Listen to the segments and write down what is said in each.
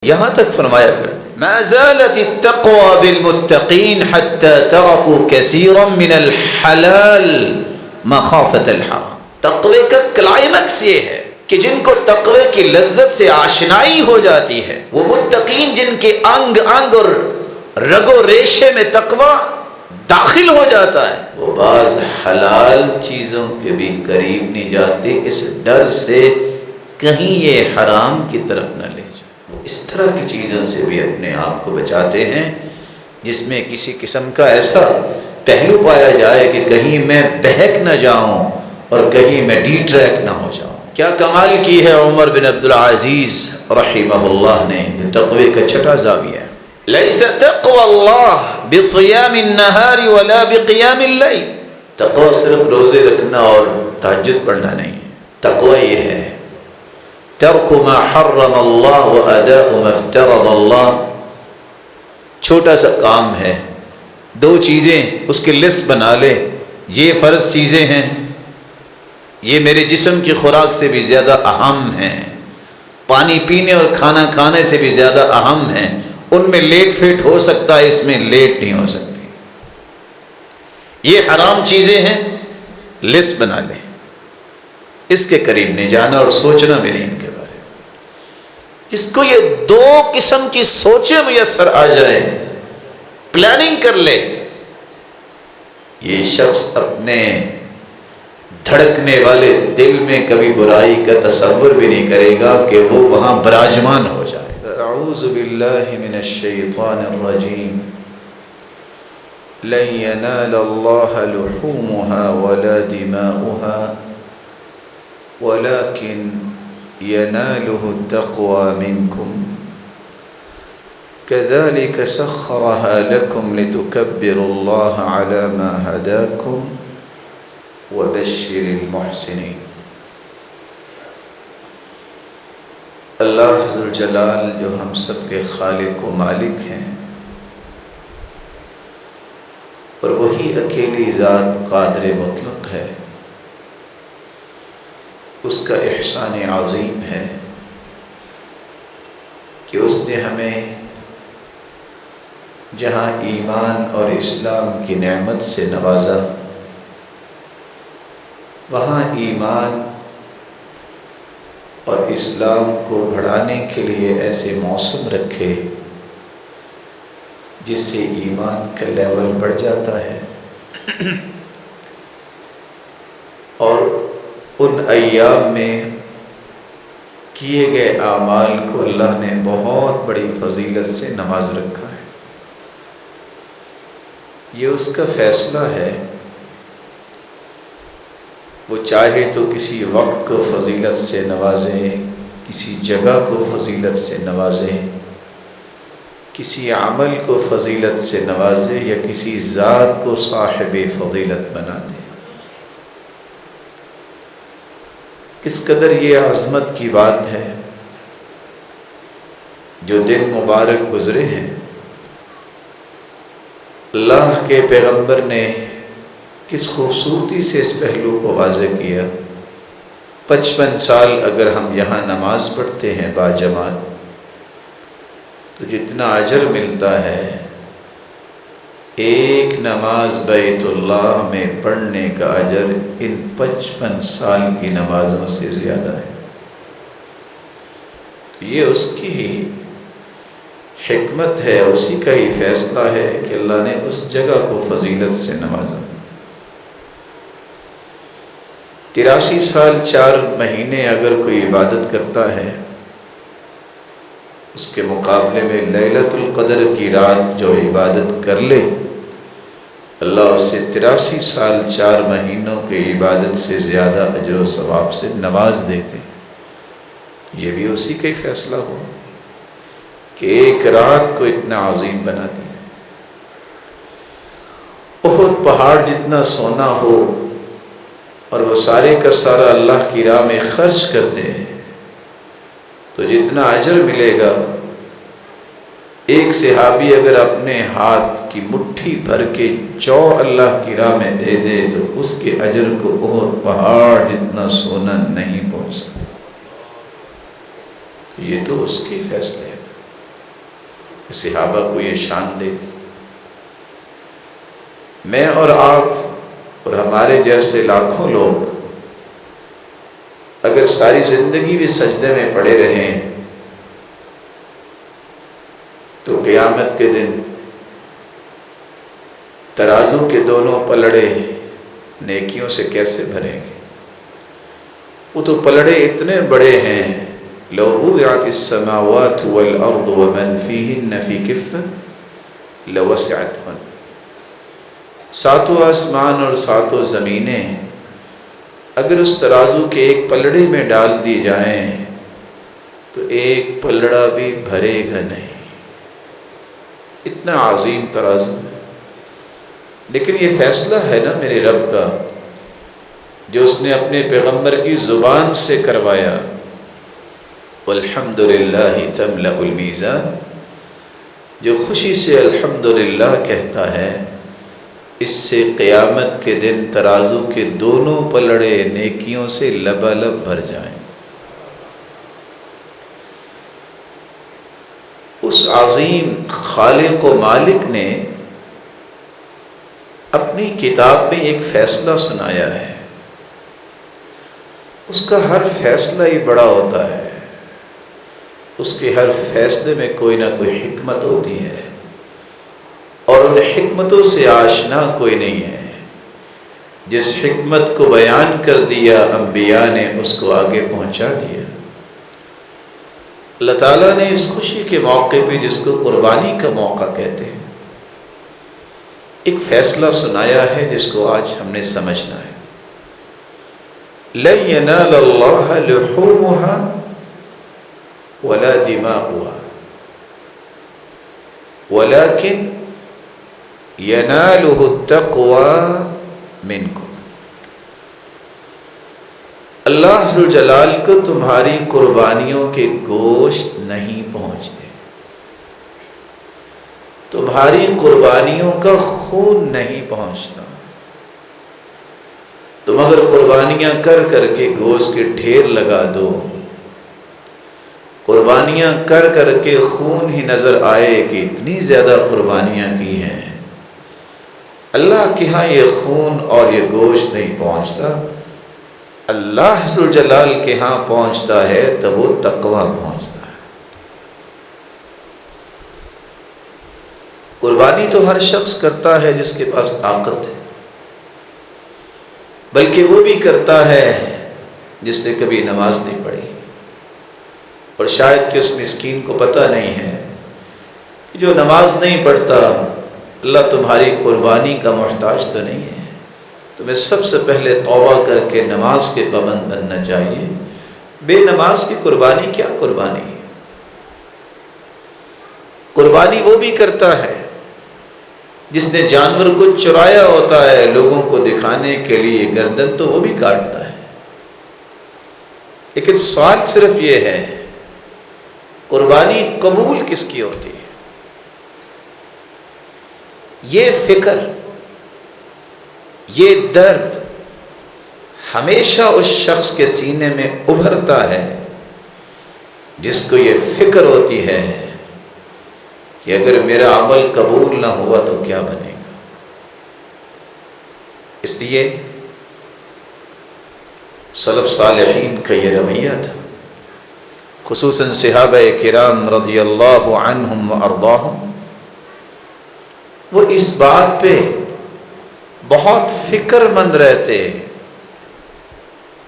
یہاں تک فرمایا کرتے ما زالت التقوى بالمتقین حتى تركوا كثيرا من الحلال مخافة الحرام. تقوی کا کلائمیکس یہ ہے کہ جن کو تقوی کی لذت سے آشنائی ہو جاتی ہے، وہ متقین جن کے انگ انگ اور رگ و ریشے میں تقوی داخل ہو جاتا ہے، وہ بعض حلال چیزوں کے بھی قریب نہیں جاتے، اس ڈر سے کہیں یہ حرام کی طرف نہ لے جائے. وہ اس طرح کی چیزوں سے بھی اپنے آپ کو بچاتے ہیں جس میں کسی قسم کا ایسا پہلو پایا جائے کہ کہیں میں بہک نہ جاؤں اور کہیں میں ڈی ٹریک نہ ہو جاؤں. کیا کمال کی ہے عمر بن عبدالعزیز رحمہ اللہ نے تقوی کا چھٹا زاویہ. لیس تقوی اللہ بصیام النہار ولا بقیام اللیل. تقوی صرف روزے رکھنا اور تہجد پڑھنا نہیں ہے. تقوی یہ ہے ترک ما حرم اللہ واداء ما افترض اللہ. چھوٹا سا کام ہے، 2 چیزیں اس کی لسٹ بنا لے، یہ فرض چیزیں ہیں، یہ میرے جسم کی خوراک سے بھی زیادہ اہم ہیں، پانی پینے اور کھانا کھانے سے بھی زیادہ اہم ہیں، ان میں لیٹ فیٹ ہو سکتا ہے، اس میں لیٹ نہیں ہو سکتی. یہ حرام چیزیں ہیں، لسٹ بنا لے، اس کے قریب نہیں جانا اور سوچنا بھی نہیں ان کے بارے میں. جس کو یہ 2 قسم کی سوچیں میسر آ جائے، پلاننگ کر لے، یہ شخص اپنے دھڑکنے والے دل میں کبھی برائی کا تصور بھی نہیں کرے گا کہ وہ وہاں براجمان ہو جائے. اعوذ باللہ من الشیطان الرجیم. لن ینال اللہ لحومها ولا دماؤها ولكن يناله التقوى منكم كذلك سخرها لكم لتكبروا الله على ما هداكم وبشر المحسنين. اللہ ذوالجلال جو ہم سب کے خالق و مالک ہیں اور وہی اکیلی ذات قادر مطلق ہے، اس کا احسان عظیم ہے کہ اس نے ہمیں جہاں ایمان اور اسلام کی نعمت سے نوازا، وہاں ایمان اور اسلام کو بڑھانے کے لیے ایسے موسم رکھے جس سے ایمان کا لیول بڑھ جاتا ہے، اور ان ایام میں کیے گئے اعمال کو اللہ نے بہت بڑی فضیلت سے نواز رکھا ہے. یہ اس کا فیصلہ ہے، وہ چاہے تو کسی وقت کو فضیلت سے نوازے، کسی جگہ کو فضیلت سے نوازے، کسی عمل کو فضیلت سے نوازے، یا کسی ذات کو صاحب فضیلت بنا دے. کس قدر یہ عظمت کی بات ہے. جو دن مبارک گزرے ہیں، اللہ کے پیغمبر نے کس خوبصورتی سے اس پہلو کو واضح کیا. 55 سال اگر ہم یہاں نماز پڑھتے ہیں باجماعت، تو جتنا اجر ملتا ہے ایک نماز بیت اللہ میں پڑھنے کا اجر ان 55 سال کی نمازوں سے زیادہ ہے. یہ اس کی حکمت ہے، اسی کا ہی فیصلہ ہے کہ اللہ نے اس جگہ کو فضیلت سے نوازا. 83 سال 4 مہینے اگر کوئی عبادت کرتا ہے، اس کے مقابلے میں لیلۃ القدر کی رات جو عبادت کر لے، اللہ اسے 83 سال 4 مہینوں کی عبادت سے زیادہ اجر و ثواب سے نواز دیتے. یہ بھی اسی کا ہی فیصلہ ہوا کہ ایک رات کو اتنا عظیم بنا دیا. احد پہاڑ جتنا سونا ہو اور وہ سارے کا سارا اللہ کی راہ میں خرچ کر دے تو جتنا اجر ملے گا، ایک صحابی اگر اپنے ہاتھ کی مٹھی بھر کے جو اللہ کی راہ میں دے دے تو اس کے اجر کو احد پہاڑ جتنا سونا نہیں پہنچ سکتا. یہ تو اس کے فیصلے ہے. صحابہ کو یہ شان دے دی۔ میں اور آپ اور ہمارے جیسے لاکھوں لوگ اگر ساری زندگی بھی سجدے میں پڑے رہیں تو قیامت کے دن ترازو کے دونوں پلڑے نیکیوں سے کیسے بھریں گے؟ وہ تو پلڑے اتنے بڑے ہیں، لو وضعت السماوات والارض ومن فیہن فی کفۃ لوسعتہن، ساتوں آسمان اور ساتوں زمینیں اگر اس ترازو کے ایک پلڑے میں ڈال دی جائیں تو ایک پلڑا بھی بھرے گا نہیں، اتنا عظیم ترازو ہے۔ لیکن یہ فیصلہ ہے نا میرے رب کا جو اس نے اپنے پیغمبر کی زبان سے کروایا، والحمدللہ تملأ المیزان، جو خوشی سے الحمدللہ کہتا ہے اس سے قیامت کے دن ترازو کے دونوں پلڑے نیکیوں سے لبالب بھر جائیں۔ اس عظیم خالق و مالک نے اپنی کتاب میں ایک فیصلہ سنایا ہے، اس کا ہر فیصلہ ہی بڑا ہوتا ہے، اس کے ہر فیصلے میں کوئی نہ کوئی حکمت ہوتی ہے، اور ان حکمتوں سے آشنا کوئی نہیں ہے۔ جس حکمت کو بیان کر دیا انبیاء نے اس کو آگے پہنچا دیا۔ اللہ تعالیٰ نے اس خوشی کے موقع پہ جس کو قربانی کا موقع کہتے ہیں ایک فیصلہ سنایا ہے جس کو آج ہم نے سمجھنا ہے۔ لَن يَنَالَ اللَّهَ لُحُومُهَا وَلَا دِمَاؤُهَا وَلَكِنْ يَنَالُهُ التَّقْوَى مِنْكُمْ، اللہ ذوالجلال کو تمہاری قربانیوں کے گوشت نہیں پہنچتے، تمہاری قربانیوں کا خون نہیں پہنچتا۔ تم اگر قربانیاں کر کر کے گوشت کے ڈھیر لگا دو، قربانیاں کر کر کے خون ہی نظر آئے کہ اتنی زیادہ قربانیاں کی ہیں، اللہ کے ہاں یہ خون اور یہ گوشت نہیں پہنچتا، اللہ ذوالجلال کے ہاں پہنچتا ہے تب وہ تقویٰ پہنچتا ہے۔ قربانی تو ہر شخص کرتا ہے جس کے پاس طاقت ہے، بلکہ وہ بھی کرتا ہے جس نے کبھی نماز نہیں پڑھی، اور شاید کہ اس مسکین کو پتہ نہیں ہے کہ جو نماز نہیں پڑھتا اللہ تمہاری قربانی کا محتاج تو نہیں ہے۔ تمہیں سب سے پہلے توبہ کر کے نماز کے پابند بننا چاہیے۔ بے نماز کی قربانی کیا قربانی ہے؟ قربانی وہ بھی کرتا ہے جس نے جانور کو چرایا ہوتا ہے لوگوں کو دکھانے کے لیے، گردن تو وہ بھی کاٹتا ہے، لیکن سوال صرف یہ ہے قربانی قبول کس کی ہوتی ہے؟ یہ فکر، یہ درد ہمیشہ اس شخص کے سینے میں ابھرتا ہے جس کو یہ فکر ہوتی ہے کہ اگر میرا عمل قبول نہ ہوا تو کیا بنے گا۔ اس لیے سلف صالحین کا یہ رویہ تھا، خصوصاً صحابہ کرام رضی اللہ عنہم وارضاہم، وہ اس بات پہ بہت فکر مند رہتے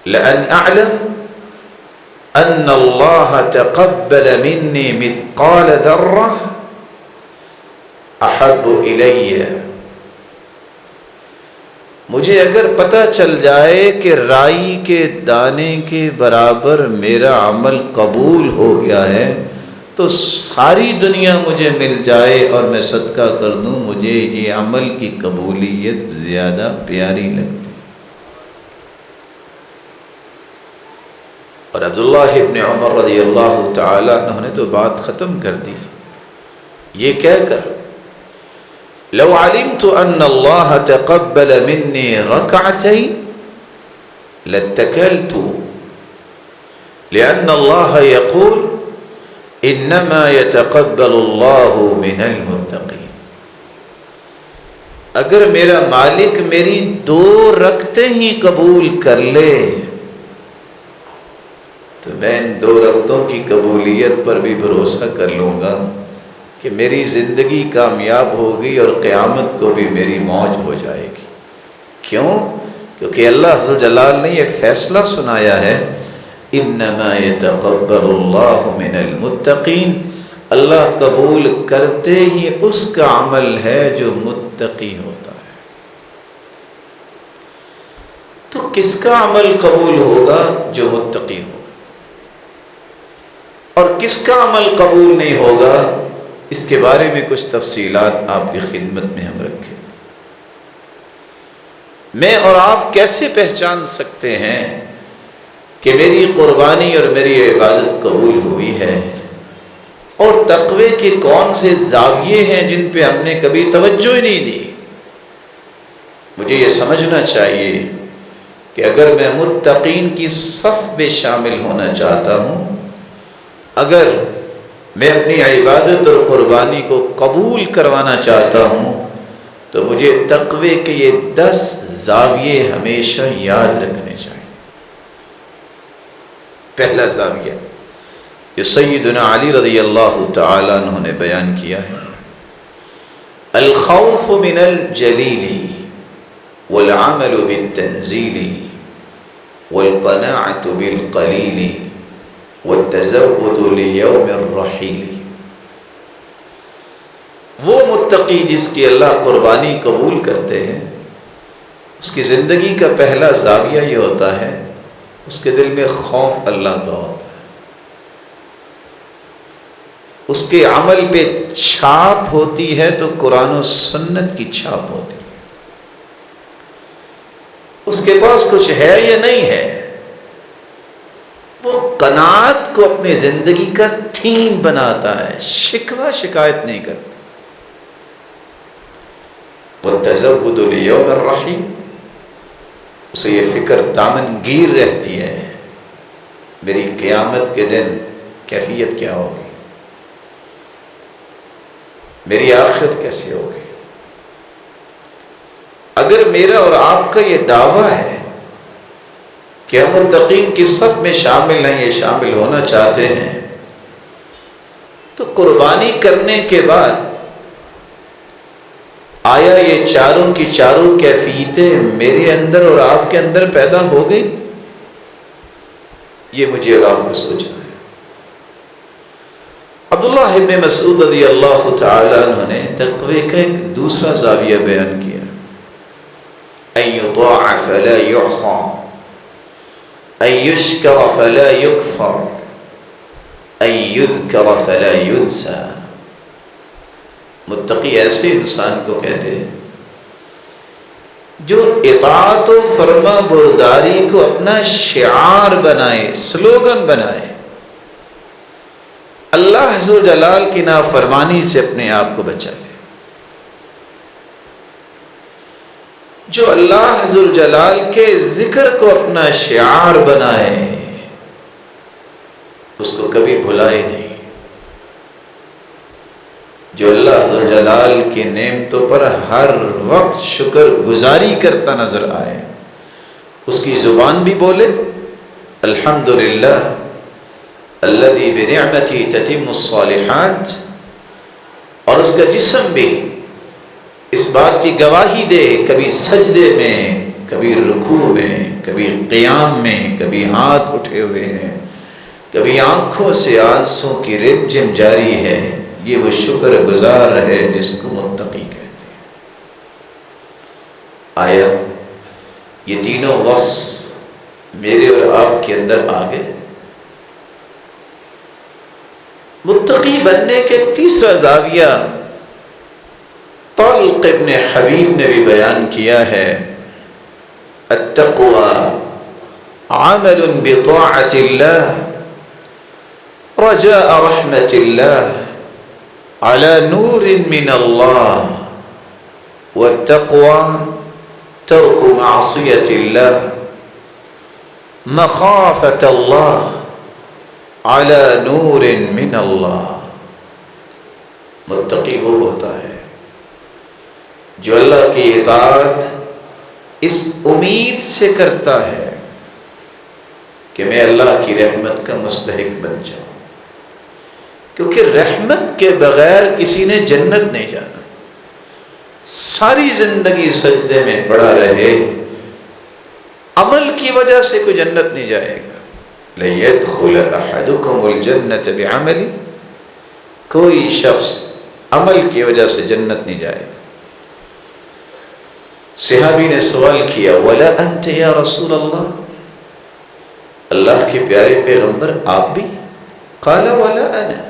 لَأَنْ أَعْلَمْ أَنَّ اللَّهَ تَقَبَّلَ مِنِّي مِثْقَالَ ذَرَّةٍ أَحَبُّ إِلَيَّ، مجھے اگر پتہ چل جائے کہ رائی کے دانے کے برابر میرا عمل قبول ہو گیا ہے تو ساری دنیا مجھے مل جائے اور میں صدقہ کر دوں، مجھے یہ عمل کی قبولیت زیادہ پیاری لگتی۔ اور عبداللہ ابن عمر رضی اللہ تعالیٰ عنہ نے تو بات ختم کر دی یہ کہہ کر لو علمت ان اللہ تقبل منی رکعتین لاتکلت لأن اللہ یقول انما يتقبل اللہ من المتقین، اگر میرا مالک میری 2 رکعتیں ہی قبول کر لے تو میں ان 2 رکعتوں کی قبولیت پر بھی بھروسہ کر لوں گا کہ میری زندگی کامیاب ہوگی اور قیامت کو بھی میری موج ہو جائے گی۔ کیوں؟ کیونکہ اللہ عز و جلال نے یہ فیصلہ سنایا ہے، انما يتقبل اللہ من المتقین، اللہ قبول کرتے ہی اس کا عمل ہے جو متقی ہوتا ہے۔ تو کس کا عمل قبول ہوگا؟ جو متقی ہوگا۔ اور کس کا عمل قبول نہیں ہوگا، اس کے بارے میں کچھ تفصیلات آپ کی خدمت میں ہم رکھیں۔ میں اور آپ کیسے پہچان سکتے ہیں کہ میری قربانی اور میری عبادت قبول ہوئی ہے، اور تقوی کے کون سے زاویے ہیں جن پہ ہم نے کبھی توجہ ہی نہیں دی؟ مجھے یہ سمجھنا چاہیے کہ اگر میں متقین کی صف میں شامل ہونا چاہتا ہوں، اگر میں اپنی عبادت اور قربانی کو قبول کروانا چاہتا ہوں، تو مجھے تقوی کے یہ 10 زاویے ہمیشہ یاد رکھنے چاہیے۔ پہلا زاویہ جو سیدنا علی رضی اللہ تعالیٰ عنہ نے بیان کیا ہے، الخوف من الجلیل والعمل بالتنزیل والقناعة بالقلیل والتزود لیوم الرحیل۔ وہ متقی جس کی اللہ قربانی قبول کرتے ہیں، اس کی زندگی کا پہلا زاویہ یہ ہوتا ہے، اس کے دل میں خوف اللہ کا ہوتا ہے، اس کے عمل پہ چھاپ ہوتی ہے تو قرآن و سنت کی چھاپ ہوتی ہے۔ اس کے پاس کچھ ہے یا نہیں ہے، وہ قناعت کو اپنی زندگی کا تھیم بناتا ہے، شکوہ شکایت نہیں کرتا۔ وَالتَّزَوُّدُ لِيَوْمِ الرَّحِيلِ، اسے یہ فکر دامن گیر رہتی ہے، میری قیامت کے دن کیفیت کیا ہوگی، میری آخرت کیسے ہوگی۔ اگر میرا اور آپ کا یہ دعویٰ ہے کہ ہم متقین کی صف میں شامل ہیں، یہ شامل ہونا چاہتے ہیں، تو قربانی کرنے کے بعد آیا یہ چاروں کی چاروں کیفیتیں میرے اندر اور آپ کے اندر پیدا ہو گئی؟ یہ مجھے اور آپ کو سوچنا ہے۔ عبداللہ ابن مسعود رضی اللہ تعالیٰ عنہ نے تقوی کا ایک دوسرا زاویہ بیان کیا، ان یطاع فلا یعصى، ان یشکر فلا یکفر، ان یذکر فلا ینسى۔ متقی ایسے انسان کو کہتے ہیں جو اطاعت و فرما برداری کو اپنا شعار بنائے، سلوگن بنائے، اللہ عز و جلال کی نافرمانی سے اپنے آپ کو بچا لے، جو اللہ عز و جلال کے ذکر کو اپنا شعار بنائے، اس کو کبھی بھلائے نہیں، جو اللہ عز و جلال کی نعمتوں پر ہر وقت شکر گزاری کرتا نظر آئے، اس کی زبان بھی بولے الحمدللہ الذی بنعمتہ تتم الصالحات، اور اس کا جسم بھی اس بات کی گواہی دے، کبھی سجدے میں، کبھی رکوع میں، کبھی قیام میں، کبھی ہاتھ اٹھے ہوئے ہیں، کبھی آنکھوں سے آنسوں کی رمجم جاری ہے، یہ وہ شکر گزار ہے جس کو متقی کہتے ہیں۔ آیا یہ تینوں وصف میرے اور آپ کے اندر آ گئے؟ متقی بننے کے تیسرا زاویہ طلق ابن حبیب نے بھی بیان کیا ہے، التقوى عمل بطاعة اللہ رجاء رحمة اللہ على نور من اللہ، والتقوى ترک معصیة اللہ مخافة اللہ علی نور من اللہ، متقی وہ ہوتا ہے جو اللہ کی اطاعت اس امید سے کرتا ہے کہ میں اللہ کی رحمت کا مستحق بن جاؤں، کیونکہ رحمت کے بغیر کسی نے جنت نہیں جانا۔ ساری زندگی سجدے میں پڑا رہے، عمل کی وجہ سے کوئی جنت نہیں جائے گا۔ لَيَدْخُلَ أَحَدُكُمُ الْجَنَّةَ بِعَمَلِ، کوئی شخص عمل کی وجہ سے جنت نہیں جائے گا۔ صحابی نے سوال کیا وَلَا أَنْتَ يَا رَسُولَ اللَّهِ، اللہ کے پیارے پیغمبر آپ بھی؟ قَالَ وَلَا أَنَا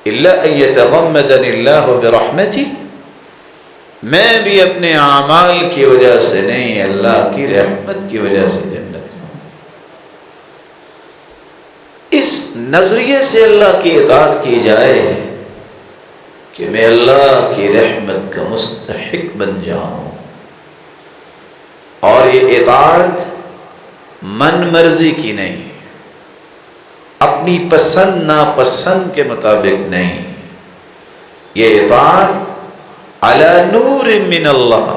إِلَّا أَن يَتَغَمَّدَنِ اللَّهُ بِرَحْمَتِهِ، میں بھی اپنے اعمال کی وجہ سے نہیں، اللہ کی رحمت کی وجہ سے جنت جاؤں۔ اس نظریے سے اللہ کی اطاعت کی جائے کہ میں اللہ کی رحمت کا مستحق بن جاؤں، اور یہ اطاعت من مرضی کی نہیں، اپنی پسند ناپسند کے مطابق نہیں، یہ اطاعت علی نور من اللہ،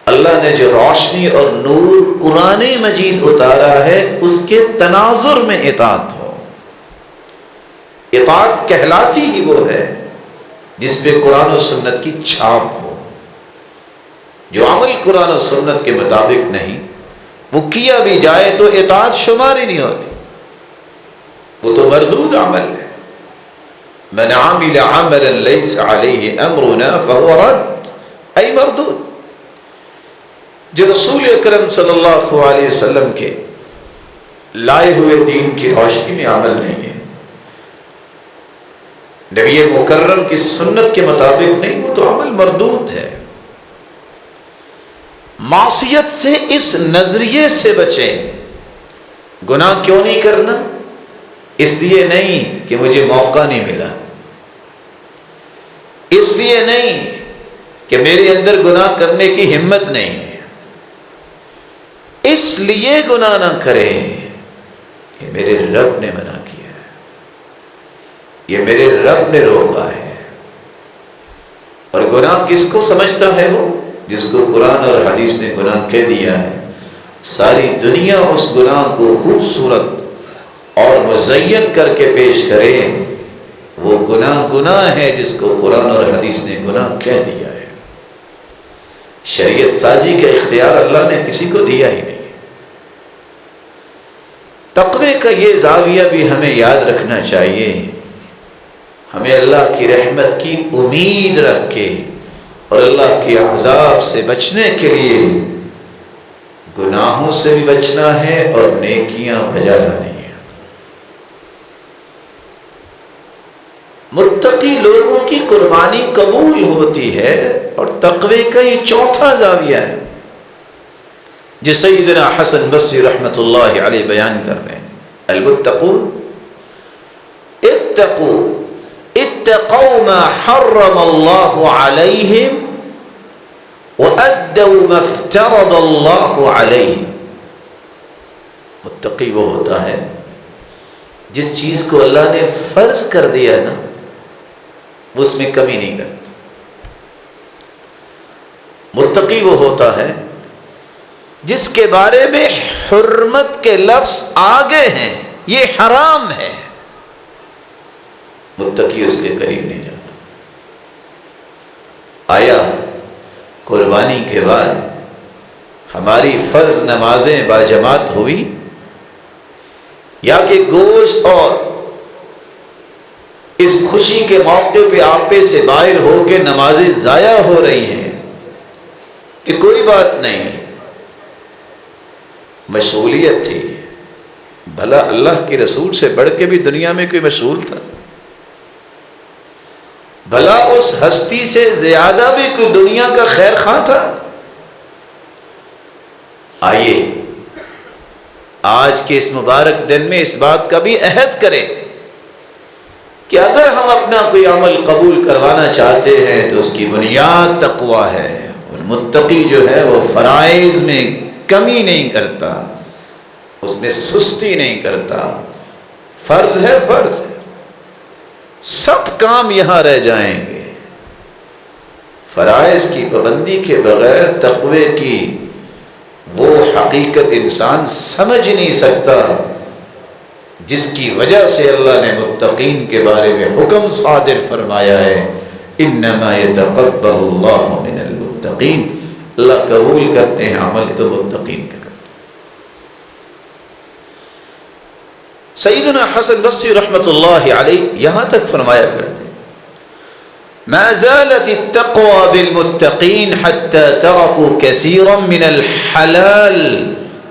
اللہ نے جو روشنی اور نور قرآن مجید اتارا ہے اس کے تناظر میں اطاعت ہو۔ اطاعت کہلاتی ہی وہ ہے جس پہ قرآن و سنت کی چھاپ ہو۔ جو عمل قرآن و سنت کے مطابق نہیں، وہ کیا بھی جائے تو اطاعت شمار ہی نہیں ہوتی، وہ تو مردود عمل ہے۔ من عمل عملا ليس عليه امرنا فهو رد، ای مردود۔ جو رسول اکرم صلی اللہ علیہ وسلم کے لائے ہوئے دین کی روشنی میں عمل نہیں ہے، نبی مکرم کی سنت کے مطابق نہیں، وہ تو عمل مردود ہے۔ معصیت سے اس نظریے سے بچیں، گناہ کیوں نہیں کرنا؟ اس لیے نہیں کہ مجھے موقع نہیں ملا، اس لیے نہیں کہ میرے اندر گناہ کرنے کی ہمت نہیں ہے، اس لیے گناہ نہ کریں کہ میرے رب نے منع کیا ہے، یہ میرے رب نے روکا ہے۔ اور گناہ کس کو سمجھتا ہے؟ وہ جس کو قرآن اور حدیث نے گناہ کہہ دیا ہے۔ ساری دنیا اس گناہ کو خوبصورت اور مزین کر کے پیش کرے، وہ گناہ ہے جس کو قرآن اور حدیث نے گناہ کہہ دیا ہے۔ شریعت سازی کا اختیار اللہ نے کسی کو دیا ہی نہیں۔ تقوی کا یہ زاویہ بھی ہمیں یاد رکھنا چاہیے، ہمیں اللہ کی رحمت کی امید رکھ کے اور اللہ کے عذاب سے بچنے کے لیے گناہوں سے بھی بچنا ہے اور نیکیاں بجا لانی ہے۔ متقی لوگوں کی قربانی قبول ہوتی ہے، اور تقوی کا یہ چوتھا زاویہ ہے جو سیدنا حسن بصری رحمۃ اللہ علیہ بیان کر رہے ہیں۔ المتقون اتقوا ما حرم اللہ علیہم وأدوا ما افترض اللہ علیہم۔ متقی وہ ہوتا ہے جس چیز کو اللہ نے فرض کر دیا نا، وہ اس میں کمی نہیں کرتا۔ متقی وہ ہوتا ہے جس کے بارے میں حرمت کے لفظ آگے ہیں، یہ حرام ہے، متقی اس کے قریب نہیں جاتا۔ آیا قربانی کے بعد ہماری فرض نمازیں باجماعت ہوئی، یا کہ گوشت اور اس خوشی کے موقع پہ آپے سے باہر ہو کے نمازیں ضائع ہو رہی ہیں؟ کہ کوئی بات نہیں، مشغولیت تھی، بھلا اللہ کے رسول سے بڑھ کے بھی دنیا میں کوئی مشغول تھا؟ بھلا اس ہستی سے زیادہ بھی کوئی دنیا کا خیر خواہ تھا؟ آئیے آج کے اس مبارک دن میں اس بات کا بھی عہد کریں کہ اگر ہم اپنا کوئی عمل قبول کروانا چاہتے ہیں تو اس کی بنیاد تقوی ہے، اور متقی جو ہے وہ فرائض میں کمی نہیں کرتا، اس میں سستی نہیں کرتا، فرض ہے، فرض ہے، سب کام یہاں رہ جائیں گے۔ فرائض کی پابندی کے بغیر تقوی کی وہ حقیقت انسان سمجھ نہیں سکتا جس کی وجہ سے اللہ نے متقین کے بارے میں حکم صادر فرمایا ہے، انما یتقبل اللہ من المتقین، اللہ قبول کرتے ہیں عمل تو متقین کا۔ سیدنا حسن بصری رحمۃ اللہ علیہ یہاں تک فرمایا کرتے ما زالت التقوى بالمتقین حتى تركوا كثيرا من الحلال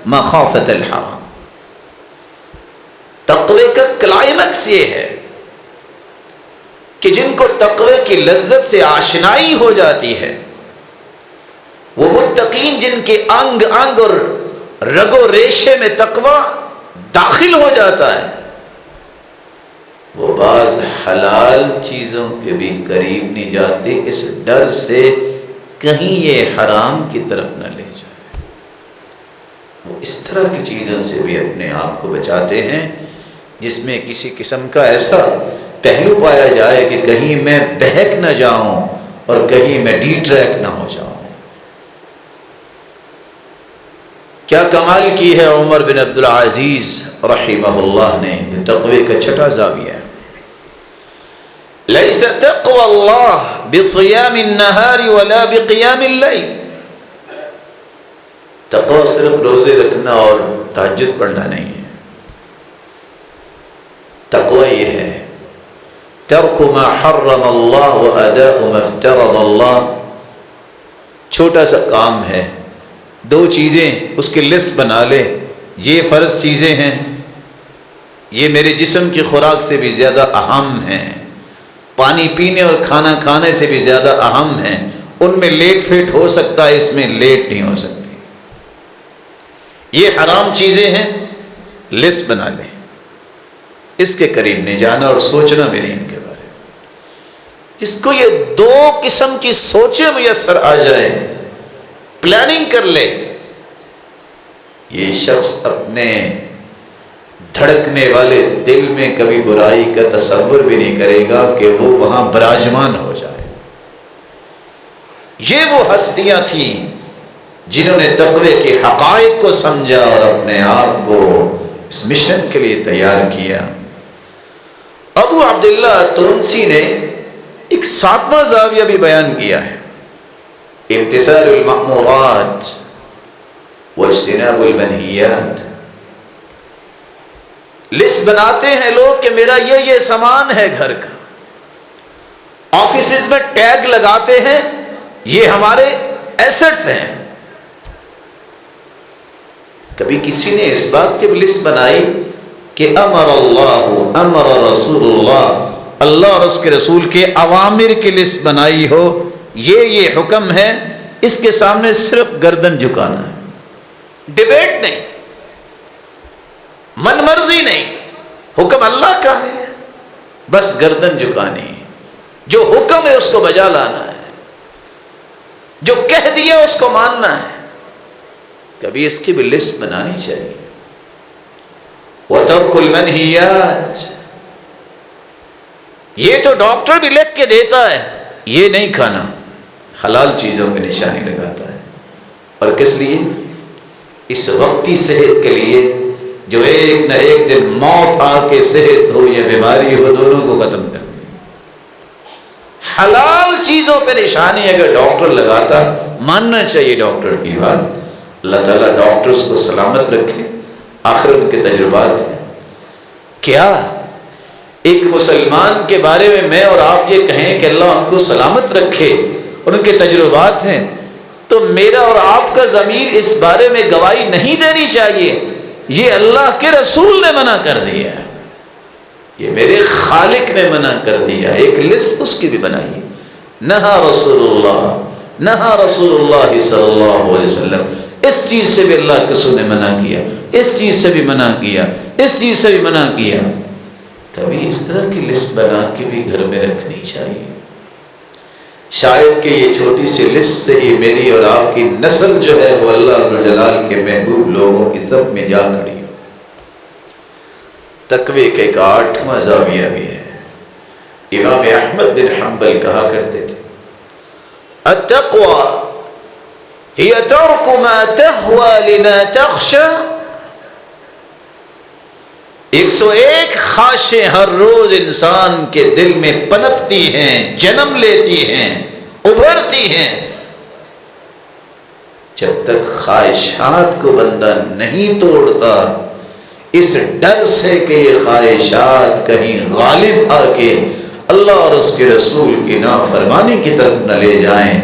مخافة الحرام۔ تقوی کا کلائمیکس یہ ہے کہ جن کو تقوی کی لذت سے آشنائی ہو جاتی ہے، وہ متقین جن کے انگ انگ اور رگ و ریشے میں تقوی داخل ہو جاتا ہے، وہ بعض حلال چیزوں کے بھی قریب نہیں جاتے، اس ڈر سے کہیں یہ حرام کی طرف نہ لے جائے۔ وہ اس طرح کی چیزوں سے بھی اپنے آپ کو بچاتے ہیں جس میں کسی قسم کا ایسا پہلو پایا جائے کہ کہیں میں بہک نہ جاؤں اور کہیں میں ڈی ٹریک نہ ہو جاؤں۔ کیا کمال کی ہے عمر بن عبد العزیز رحمہ اللہ نے، تقوی کا چھٹا زاویہ ہے۔ لیس تقوی اللہ بصیام النہار ولا بقیام اللیل، تقوی صرف روزے رکھنا اور تہجد پڑھنا نہیں ہے، تقوی یہ ہے ترک ما حرم اللہ واداء ما افترض اللہ۔ چھوٹا سا کام ہے، دو چیزیں اس کی لسٹ بنا لے، یہ فرض چیزیں ہیں، یہ میرے جسم کی خوراک سے بھی زیادہ اہم ہیں، پانی پینے اور کھانا کھانے سے بھی زیادہ اہم ہیں، ان میں لیٹ فیٹ ہو سکتا ہے، اس میں لیٹ نہیں ہو سکتی۔ یہ حرام چیزیں ہیں، لسٹ بنا لیں، اس کے قریب نہیں جانا اور سوچنا بھی نہیں ان کے بارے میں۔ جس کو یہ دو قسم کی سوچیں میسر آ جائیں، پلاننگ کر لے، یہ شخص اپنے دھڑکنے والے دل میں کبھی برائی کا تصور بھی نہیں کرے گا کہ وہ وہاں براجمان ہو جائے۔ یہ وہ ہستیاں تھیں جنہوں نے تقوی کے حقائق کو سمجھا اور اپنے آپ کو اس مشن کے لیے تیار کیا۔ ابو عبداللہ تونسی نے ایک ساتواں زاویہ بھی بیان کیا ہے، امتثال المأمورات واجتناب المنہیات۔ لسٹ بناتے ہیں لوگ کہ میرا یہ سامان ہے گھر کا، آفیسز میں ٹیگ لگاتے ہیں یہ ہمارے ایسٹس ہیں۔ کبھی کسی نے اس بات کی لسٹ بنائی کہ امر اللہ امر رسول اللہ، اللہ اور اس کے رسول کے اوامر کی لسٹ بنائی ہو، یہ حکم ہے، اس کے سامنے صرف گردن جھکانا ہے، ڈیبیٹ نہیں، من مرضی نہیں، حکم اللہ کا ہے، بس گردن جھکانی، جو حکم ہے اس کو بجا لانا ہے، جو کہہ دیا اس کو ماننا ہے۔ کبھی اس کی بھی لسٹ بنانی چاہیے۔ وَتَرْكُ الْمَنْهِيَاتِ، یہ تو ڈاکٹر بھی لکھ کے دیتا ہے یہ نہیں کھانا، حلال چیزوں پہ نشانی لگاتا ہے، اور کس لیے؟ اس وقتی صحت کے لیے جو ایک نہ ایک دن موت آ کے صحت ہو یا بیماری ہو، دونوں کو ختم کر دے۔ حلال چیزوں پہ نشانی اگر ڈاکٹر لگاتا، ماننا چاہیے ڈاکٹر کی بات۔ اللہ تعالیٰ ڈاکٹرز کو سلامت رکھے، آخرت کے تجربات ہیں۔ کیا ایک مسلمان کے بارے میں اور آپ یہ کہیں کہ اللہ ان کو سلامت رکھے اور ان کے تجربات ہیں، تو میرا اور آپ کا ضمیر اس بارے میں گواہی نہیں دینی چاہیے یہ اللہ کے رسول نے منع کر دیا ہے، یہ میرے خالق نے منع کر دیا۔ ایک لسٹ اس کی بھی بنائیے، نہا رسول اللہ صلی اللہ علیہ وسلم، اس چیز سے بھی اللہ کے رسول نے منع کیا، اس چیز سے بھی منع کیا، اس چیز سے بھی منع کیا۔ کبھی اس طرح کی لسٹ بنا کے بھی گھر میں رکھنی چاہیے، شاید کہ یہ چھوٹی سی لسٹ سے ہی میری اور آپ کی نسل جو ہے وہ اللہ ذوالجلال کے محبوب لوگوں کی سب میں جا کھڑی ہو۔ تقوی کا ایک 8واں زاویہ بھی ہے۔ امام احمد بن حنبل کہا کرتے تھے التقوی ہی ترک ما تہوی لما تخشى۔ 101 خواہشیں ہر روز انسان کے دل میں پنپتی ہیں، جنم لیتی ہیں، ابھرتی ہیں۔ جب تک خواہشات کو بندہ نہیں توڑتا، اس ڈر سے کہ یہ خواہشات کہیں غالب آ کے اللہ اور اس کے رسول کی نافرمانی کی طرف نہ لے جائیں،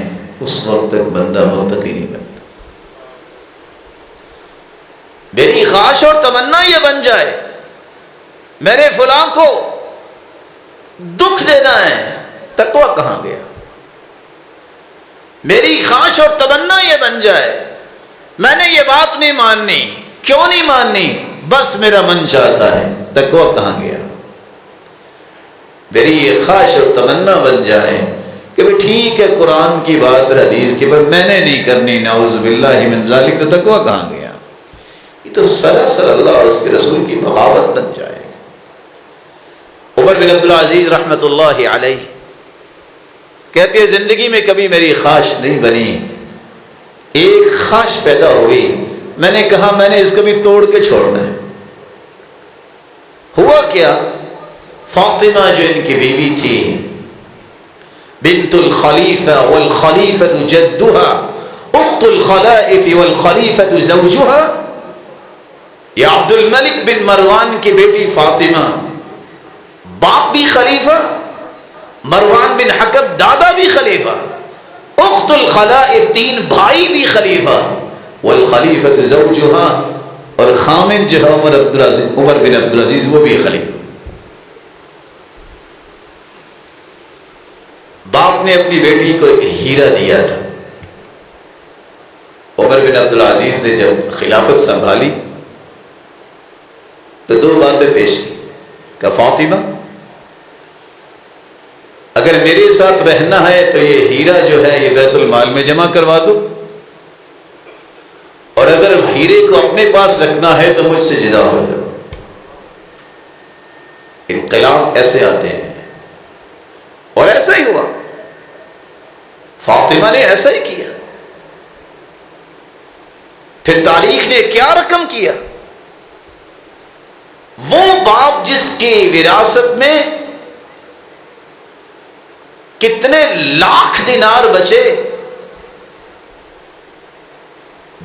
اس وقت تک بندہ متقی نہیں بنتا۔ میری خواہش اور تمنا یہ بن جائے میں نے فلاں کو دکھ دینا ہے، تقویٰ کہاں گیا؟ میری خواہش اور تمنا یہ بن جائے میں نے یہ بات نہیں ماننی، کیوں نہیں ماننی؟ بس میرا من چاہتا ہے، تقویٰ کہاں گیا؟ میری یہ خواہش اور تمنا بن جائے کہ بھئی ٹھیک ہے قرآن کی بات حدیث کی، پر میں نے نہیں کرنی، نعوذ باللہ من ذالک، تو تقویٰ کہاں گیا؟ یہ تو سراسر اللہ اور اس کے رسول کی بغاوت بن جائے۔ عمر بن عبدالعزیز رحمۃ اللہ علیہ کہتے ہیں زندگی میں کبھی میری خواہش نہیں بنی، ایک خواہش پیدا ہوئی، میں نے کہا میں نے اس کو بھی توڑ کے چھوڑنا ہے۔ ہوا کیا؟ فاطمہ جو ان کی بیوی تھی، بنت الخلیفہ والخلیفۃ جدها اخت الخلائف والخلیفۃ زوجها، یہ عبد الملک بن مروان کی بیٹی فاطمہ، باپ بھی خلیفہ، مروان بن حکم دادا بھی خلیفہ، اخت الخلائف 3 بھائی بھی خلیفہ، والخلیفۃ زوجها، اور خامن جو ہے عمر بن عبدالعزیز وہ بھی خلیفہ۔ باپ نے اپنی بیٹی کو ایک ہیرا دیا تھا۔ عمر بن عبدالعزیز نے جب خلافت سنبھالی تو 2 باتیں پیش کی کہ فاطمہ اگر میرے ساتھ رہنا ہے تو یہ ہیرا جو ہے یہ بیت المال میں جمع کروا دو، اور اگر ہیرے کو اپنے پاس رکھنا ہے تو مجھ سے جدا ہو جاؤ۔ انقلاب ایسے آتے ہیں، اور ایسا ہی ہوا، فاطمہ نے ایسا ہی کیا۔ پھر تاریخ نے کیا رقم کیا؟ وہ باپ جس کی وراثت میں کتنے لاکھ دینار بچے،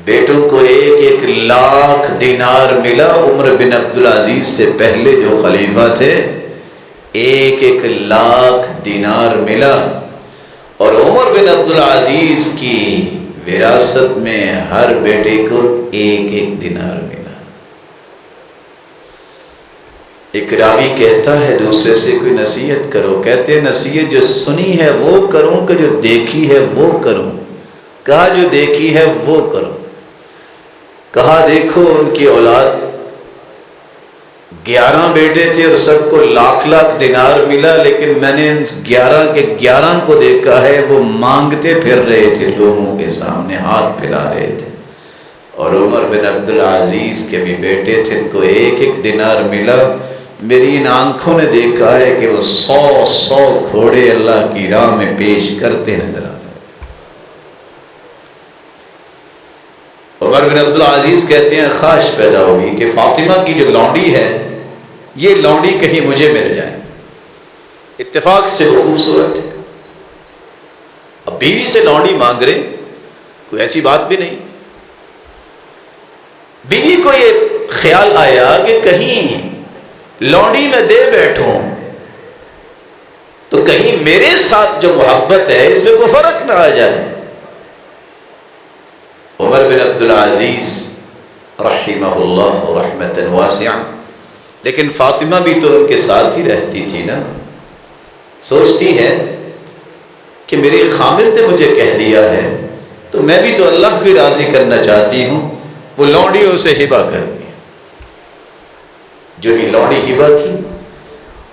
بیٹوں کو 1 لاکھ دینار ملا۔ عمر بن عبدالعزیز سے پہلے جو خلیفہ تھے 1 لاکھ دینار ملا، اور عمر بن عبدالعزیز کی وراثت میں ہر بیٹے کو 1 دینار ملا۔ ایک راوی کہتا ہے دوسرے سے کوئی نصیحت کرو، کہتے ہیں نصیحت جو سنی ہے وہ کروں کہ جو دیکھی ہے وہ کروں؟ کہا جو دیکھی ہے وہ کرو۔ کہا دیکھو ان کی اولاد 11 بیٹے تھے اور سب کو لاکھ دینار ملا، لیکن میں نے 11 کے 11 کو دیکھا ہے وہ مانگتے پھر رہے تھے، لوگوں کے سامنے ہاتھ پھیلا رہے تھے۔ اور عمر بن عبدالعزیز کے بھی بیٹے تھے، ان کو 1 دینار ملا۔ میری ان آنکھوں نے دیکھا ہے کہ وہ 100 گھوڑے اللہ کی راہ میں پیش کرتے نظر آ رہے تھے۔ عمر بن عبدالعزیز کہتے ہیں خواہش پیدا ہوئی کہ فاطمہ کی جو لونڈی ہے یہ لونڈی کہیں مجھے مل جائے۔ اتفاق سے وہ خوبصورت ہے، اب بیوی سے لونڈی مانگ رہے، کوئی ایسی بات بھی نہیں۔ بیوی کو یہ خیال آیا کہ کہیں لونڈی میں دے بیٹھوں تو کہیں میرے ساتھ جو محبت ہے اس میں کوئی فرق نہ آ جائے۔ عمر بن عبدالعزیز رحمہ اللہ رحمۃ واسعہ، لیکن فاطمہ بھی تو ان کے ساتھ ہی رہتی تھی نا، سوچتی ہے کہ میری خامد نے مجھے کہہ دیا ہے تو میں بھی تو اللہ کو راضی کرنا چاہتی ہوں۔ وہ لونڈی اسے ہبہ کر دی۔ جو ہی لونڈی ہبہ کی،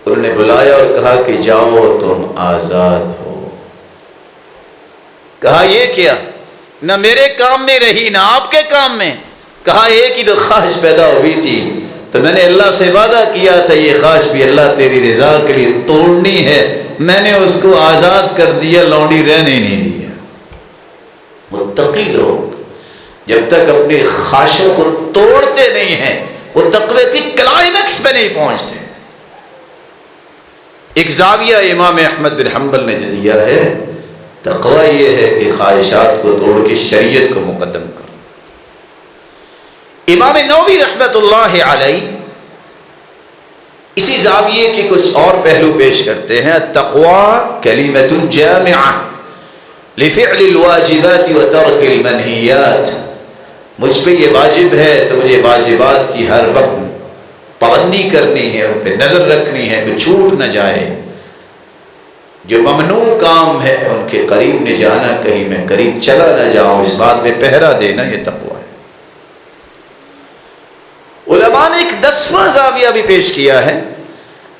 انہوں نے بلایا اور کہا کہ جاؤ تم آزاد ہو۔ کہا یہ کیا؟ نہ میرے کام میں رہی نہ آپ کے کام میں۔ کہا ایک ہی تو خواہش پیدا ہوئی تھی، تو میں نے اللہ سے وعدہ کیا تھا یہ خواہش بھی اللہ تیری رضا کے لیے توڑنی ہے، میں نے اس کو آزاد کر دیا، لونڈی رہنے نہیں دیا۔ متقی لوگ جب تک اپنی خواہشوں کو توڑتے نہیں ہیں وہ تقوی کی کلائمیکس پہ نہیں پہنچتے۔ ایک زاویہ امام احمد بن حنبل نے جو دیا ہے، تقوی یہ ہے کہ خواہشات کو توڑ کے شریعت کو مقدم کرو۔ امام نووی رحمۃ اللہ علیہ اسی زاویے کے کچھ اور پہلو پیش کرتے ہیں۔ التقوی کلمۃ جامعہ لفعل الواجبات وترک المنہیات، مجھ پہ یہ واجب ہے تو مجھے واجبات کی ہر وقت پابندی کرنی ہے، ان پہ نظر رکھنی ہے کہ چھوٹ نہ جائے۔ جو ممنوع کام ہے ان کے قریب نہ جانا، کہیں میں قریب چلا نہ جاؤں، اس بات میں پہرا دینا، یہ تقوی ہے۔ علماء نے ایک 10واں زاویہ بھی پیش کیا ہے،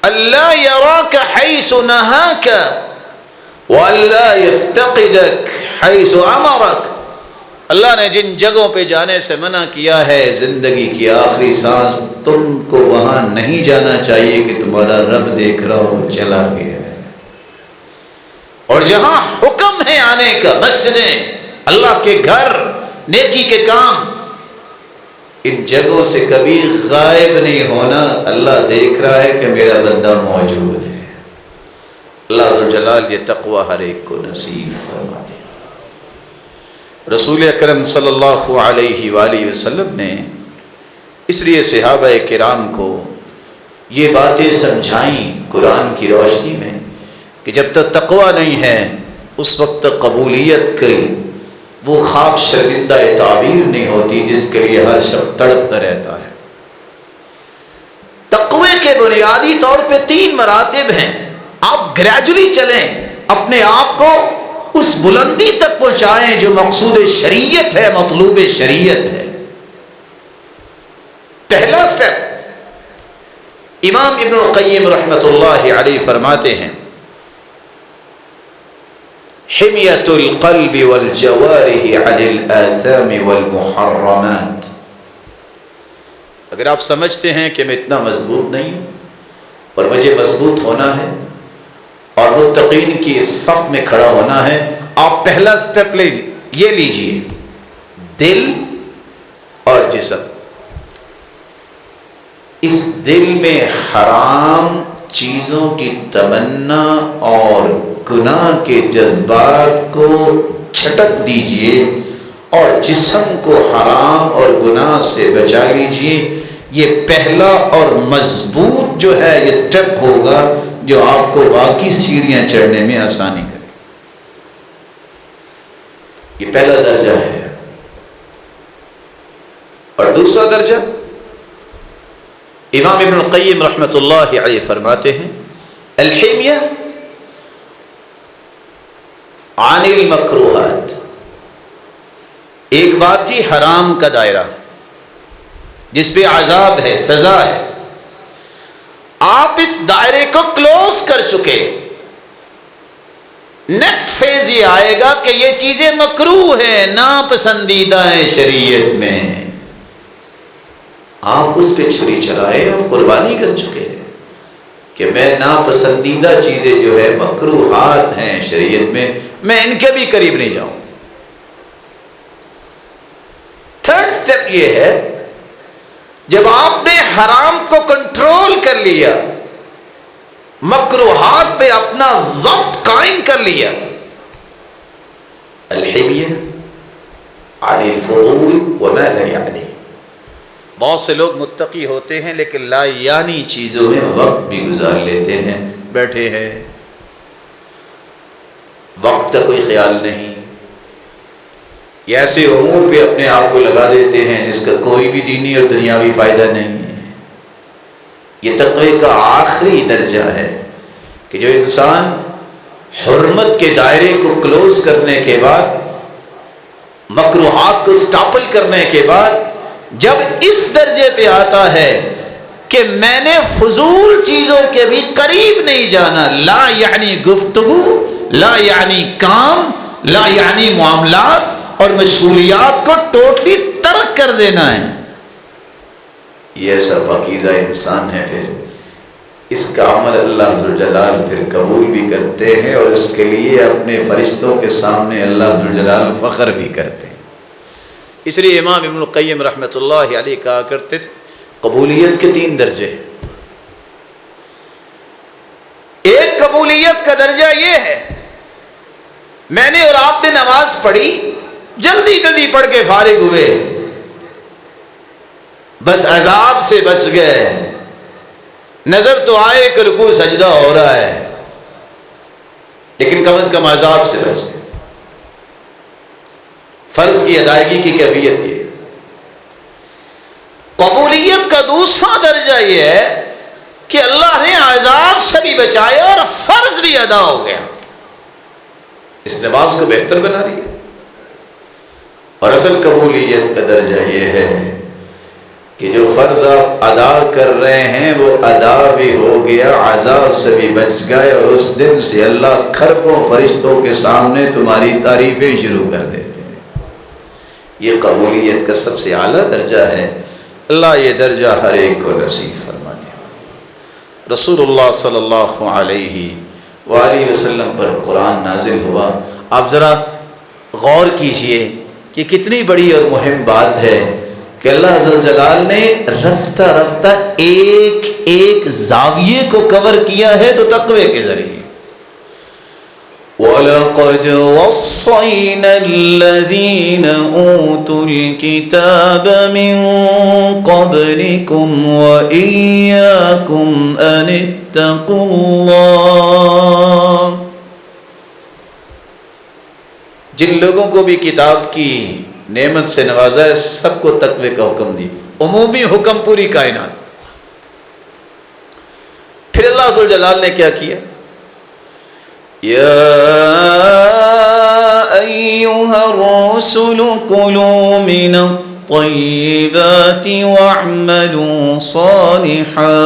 اللہ یراک حیث نہاک وَأَلَّا يَفْتَقِدَكَ حَيْثُ أَمَرَكَ، اللہ نے جن جگہوں پہ جانے سے منع کیا ہے زندگی کی آخری سانس، تم کو وہاں نہیں جانا چاہیے کہ تمہارا رب دیکھ رہا ہو، چلا گیا ہے۔ اور جہاں حکم ہے آنے کا، مسجدیں، اللہ کے گھر، نیکی کے کام، ان جگہوں سے کبھی غائب نہیں ہونا۔ اللہ دیکھ رہا ہے کہ میرا بندہ موجود ہے۔ اللہ عز و جلال یہ تقوی ہر ایک کو نصیب فرما دے۔ رسول اکرم صلی اللہ علیہ وآلہ وسلم نے اس لیے صحابہ کرام کو یہ باتیں سمجھائیں قرآن کی روشنی میں کہ جب تک تقوی نہیں ہے اس وقت تک قبولیت کی وہ خواب شرمندہ تعبیر نہیں ہوتی جس کے لیے ہر شخص تڑپتا رہتا ہے۔ تقوی کے بنیادی طور پہ 3 مراتب ہیں، آپ گریجولی چلیں، اپنے آپ کو اس بلندی تک پہنچائیں جو مقصود شریعت ہے، مطلوب شریعت ہے۔ پہلا سٹیپ امام ابن القیم رحمۃ اللہ علیہ فرماتے ہیں، حمیۃ القلب والجوارح عن الآثام والمحرمات۔ اگر آپ سمجھتے ہیں کہ میں اتنا مضبوط نہیں ہوں اور مجھے مضبوط ہونا ہے اور متقین کی صف میں کھڑا ہونا ہے، آپ پہلا سٹیپ یہ لیجئے، دل اور جسم۔ اس دل میں حرام چیزوں کی تمنا اور گناہ کے جذبات کو جھٹک دیجئے اور جسم کو حرام اور گناہ سے بچا لیجئے۔ یہ پہلا اور مضبوط جو ہے یہ سٹیپ ہوگا جو آپ کو باقی سیڑھیاں چڑھنے میں آسانی کرے۔ یہ پہلا درجہ ہے۔ اور دوسرا درجہ امام ابن القیم رحمۃ اللہ علیہ فرماتے ہیں، الحمیہ عن المکروہات۔ ایک بات تھی حرام کا دائرہ جس پہ عذاب ہے، سزا ہے، آپ اس دائرے کو کلوز کر چکے۔ نیکسٹ فیز یہ آئے گا کہ یہ چیزیں مکروہ ہیں، ناپسندیدہ ہیں شریعت میں، آپ اس پہ چھری چلائے اور قربانی کر چکے ہیں کہ میں ناپسندیدہ چیزیں جو ہے مکروہات ہیں شریعت میں ان کے بھی قریب نہیں جاؤں۔ تھرڈ سٹیپ یہ ہے، جب آپ نے حرام کو کنٹرول کر لیا، مکروہات پہ اپنا ضبط قائم کر لیا، الحمیہ عن الفضول وما لا یعنی۔ بہت سے لوگ متقی ہوتے ہیں لیکن لا یعنی چیزوں میں وقت بھی گزار لیتے ہیں، بیٹھے ہیں، وقت کا کوئی خیال نہیں، یہ ایسے امور پہ اپنے آپ کو لگا دیتے ہیں جس کا کوئی بھی دینی اور دنیاوی فائدہ نہیں ہے۔ یہ تقوی کا آخری درجہ ہے کہ جو انسان حرمت کے دائرے کو کلوز کرنے کے بعد، مکروہات کو سٹاپل کرنے کے بعد جب اس درجے پہ آتا ہے کہ میں نے فضول چیزوں کے بھی قریب نہیں جانا، لا یعنی گفتگو، لا یعنی کام، لا یعنی معاملات اور مشغولیات کو ٹوٹلی ترک کر دینا ہے، یہ ایسا پاکیزہ انسان ہے، پھر اس کا عمل اللہ ذوالجلال پھر قبول بھی کرتے ہیں، اور اس کے لیے اپنے فرشتوں کے سامنے اللہ ذوالجلال فخر بھی کرتے ہیں۔ اس لیے امام ابن القیم رحمۃ اللہ علیہ کہا کرتے تھے قبولیت کے 3 درجے ہیں۔ ایک قبولیت کا درجہ یہ ہے، میں نے اور آپ نے نماز پڑھی، جلدی جلدی پڑھ کے فارغ ہوئے، بس عذاب سے بچ گئے، نظر تو آئے کہ رکوع سجدہ ہو رہا ہے، لیکن کم از کم عذاب سے بچ گئے۔ فرض کی ادائیگی کی کیفیت یہ۔ قبولیت کا دوسرا درجہ یہ ہے کہ اللہ نے عذاب سے بھی بچایا اور فرض بھی ادا ہو گیا، اس نماز کو بہتر بنا لیا۔ اور اصل قبولیت کا درجہ یہ ہے کہ جو فرض آپ ادا کر رہے ہیں وہ ادا بھی ہو گیا، عذاب سے بھی بچ گئے، اور اس دن سے اللہ کھربوں فرشتوں کے سامنے تمہاری تعریفیں شروع کر دیتے ہیں۔ یہ قبولیت کا سب سے اعلیٰ درجہ ہے۔ اللہ یہ درجہ ہر ایک کو نصیب فرما دے۔ رسول اللہ صلی اللہ علیہ وآلہ وسلم پر قرآن نازل ہوا۔ آپ ذرا غور کیجئے کہ کتنی بڑی اور مہم بات ہے کہ اللہ عز و جلال نے رفتہ رفتہ ایک ایک زاویے کو کور کیا ہے تو تقوی کے ذریعے۔ وَلَقَدْ وَصَّيْنَا الَّذِينَ أُوتُوا الْكِتَابَ مِنْ قَبْلِكُمْ وَإِيَّاكُمْ أَنِ اتَّقُوا اللَّهَ۔ جن لوگوں کو بھی کتاب کی نعمت سے نوازا ہے، سب کو تقوی کا حکم دی، عمومی حکم پوری کائنات۔ پھر اللہ عز و جلال نے کیا کیا؟ یا ایھا الرسل کلوا من الطیبات واعملوا صالحا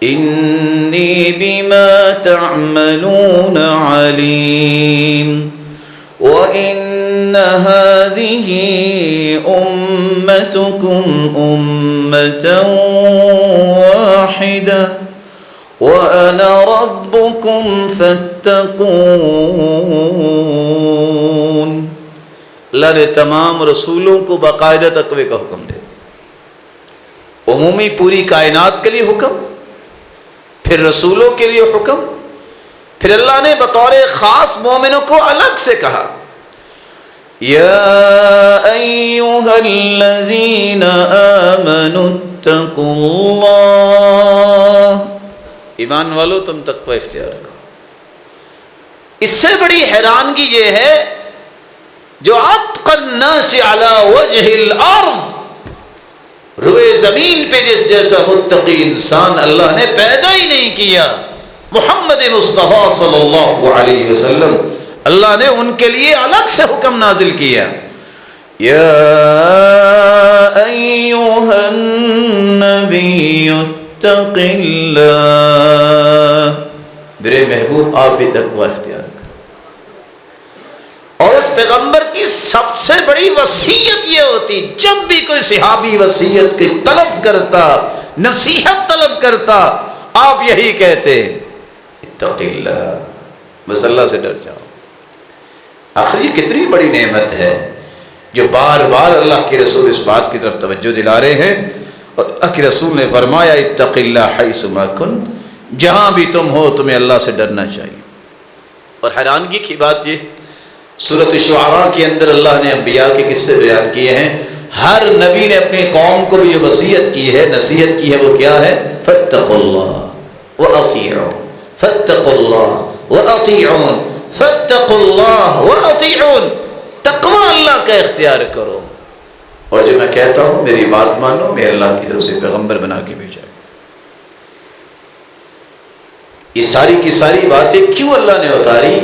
انی بما تعملون علیم وَإِنَّ هَذِهِ أُمَّتُكُمْ أُمَّةً وَاحِدَةً وَأَنَا رَبُّكُمْ فَاتَّقُونِ۔ اللہ نے تمام رسولوں کو باقاعدہ تقوی کا حکم دے، عمومی پوری کائنات کے لیے حکم، پھر رسولوں کے لیے حکم، پھر اللہ نے بطور خاص مومنوں کو الگ سے کہا یا ایھا الذین آمنوا اتقوا اللہ، ایمان والو تم تقوی اختیار کرو۔ اس سے بڑی حیرانگی یہ ہے جو اتقى الناس علی وجہ الارض، روئے زمین پہ جس جیسا متقی انسان اللہ نے پیدا ہی نہیں کیا، محمد مصطفیٰ صلی اللہ علیہ وسلم، اللہ نے ان کے لیے الگ سے حکم نازل کیا یا ایھا النبی اتق اللہ، میرے محبوب آپ بھی تقوی اختیار کریں۔ اور اس پیغمبر کی سب سے بڑی وصیت یہ ہوتی، جب بھی کوئی صحابی وصیت کی طلب کرتا، نصیحت طلب کرتا، آپ یہی کہتے اتق اللہ، بس اللہ سے ڈر جاؤ۔ آخر یہ کتنی بڑی نعمت ہے جو بار بار اللہ کے رسول اس بات کی طرف توجہ دلا رہے ہیں، اور اللہ کے رسول نے فرمایا اتق اللہ حیث ما کنت، جہاں بھی تم ہو تمہیں اللہ سے ڈرنا چاہیے۔ اور حیرانگی کی بات یہ، سورۃ الشعراء کے اندر اللہ نے انبیاء کے قصے بیان کیے ہیں، ہر نبی نے اپنی قوم کو بھی یہ وصیت کی ہے، نصیحت کی ہے، وہ کیا ہے؟ فاتقوا اللہ واطیعون، فاتقوا اللہ واطیعون، فاتقوا اللہ واطیعون، تقوی اللہ کا اختیار کرو، اور جو میں کہتا ہوں میری بات مانو، میں اللہ کی طرف سے پیغمبر بنا کے بھیجا۔ یہ ساری کی ساری باتیں کیوں اللہ نے اتاری؟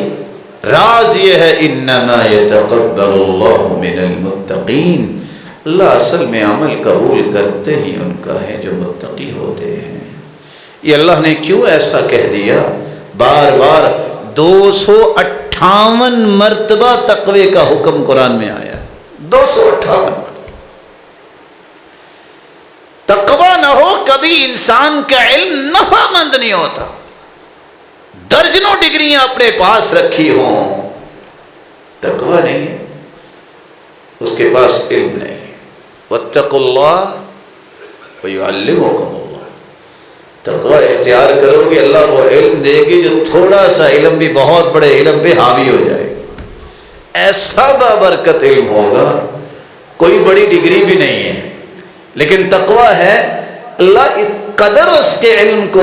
راز یہ ہے انما یتقبل اللہ من المتقین، اللہ اصل میں عمل قبول کرتے ہی ان کا ہے جو متقی ہوتے ہیں۔ یہ اللہ نے کیوں ایسا کہہ دیا؟ بار بار 258 مرتبہ تقوی کا حکم قرآن میں آیا، 258 مرتبہ۔ کبھی انسان کا علم نفع مند نہیں ہوتا. درجنوں ڈگریاں اپنے پاس رکھی ہوں، تقویٰ نہیں ہے، اس کے پاس علم نہیں. واتقوا اللہ ویعلمکم اللہ. تقویٰ اختیار کرو گے، اللہ وہ علم دے گی جو تھوڑا سا علم بھی بہت بڑے علم پہ حاوی ہو جائے گا. ایسا بابرکت علم ہوگا، کوئی بڑی ڈگری بھی نہیں ہے، لیکن تقویٰ ہے. اللہ اس قدر اس کے علم کو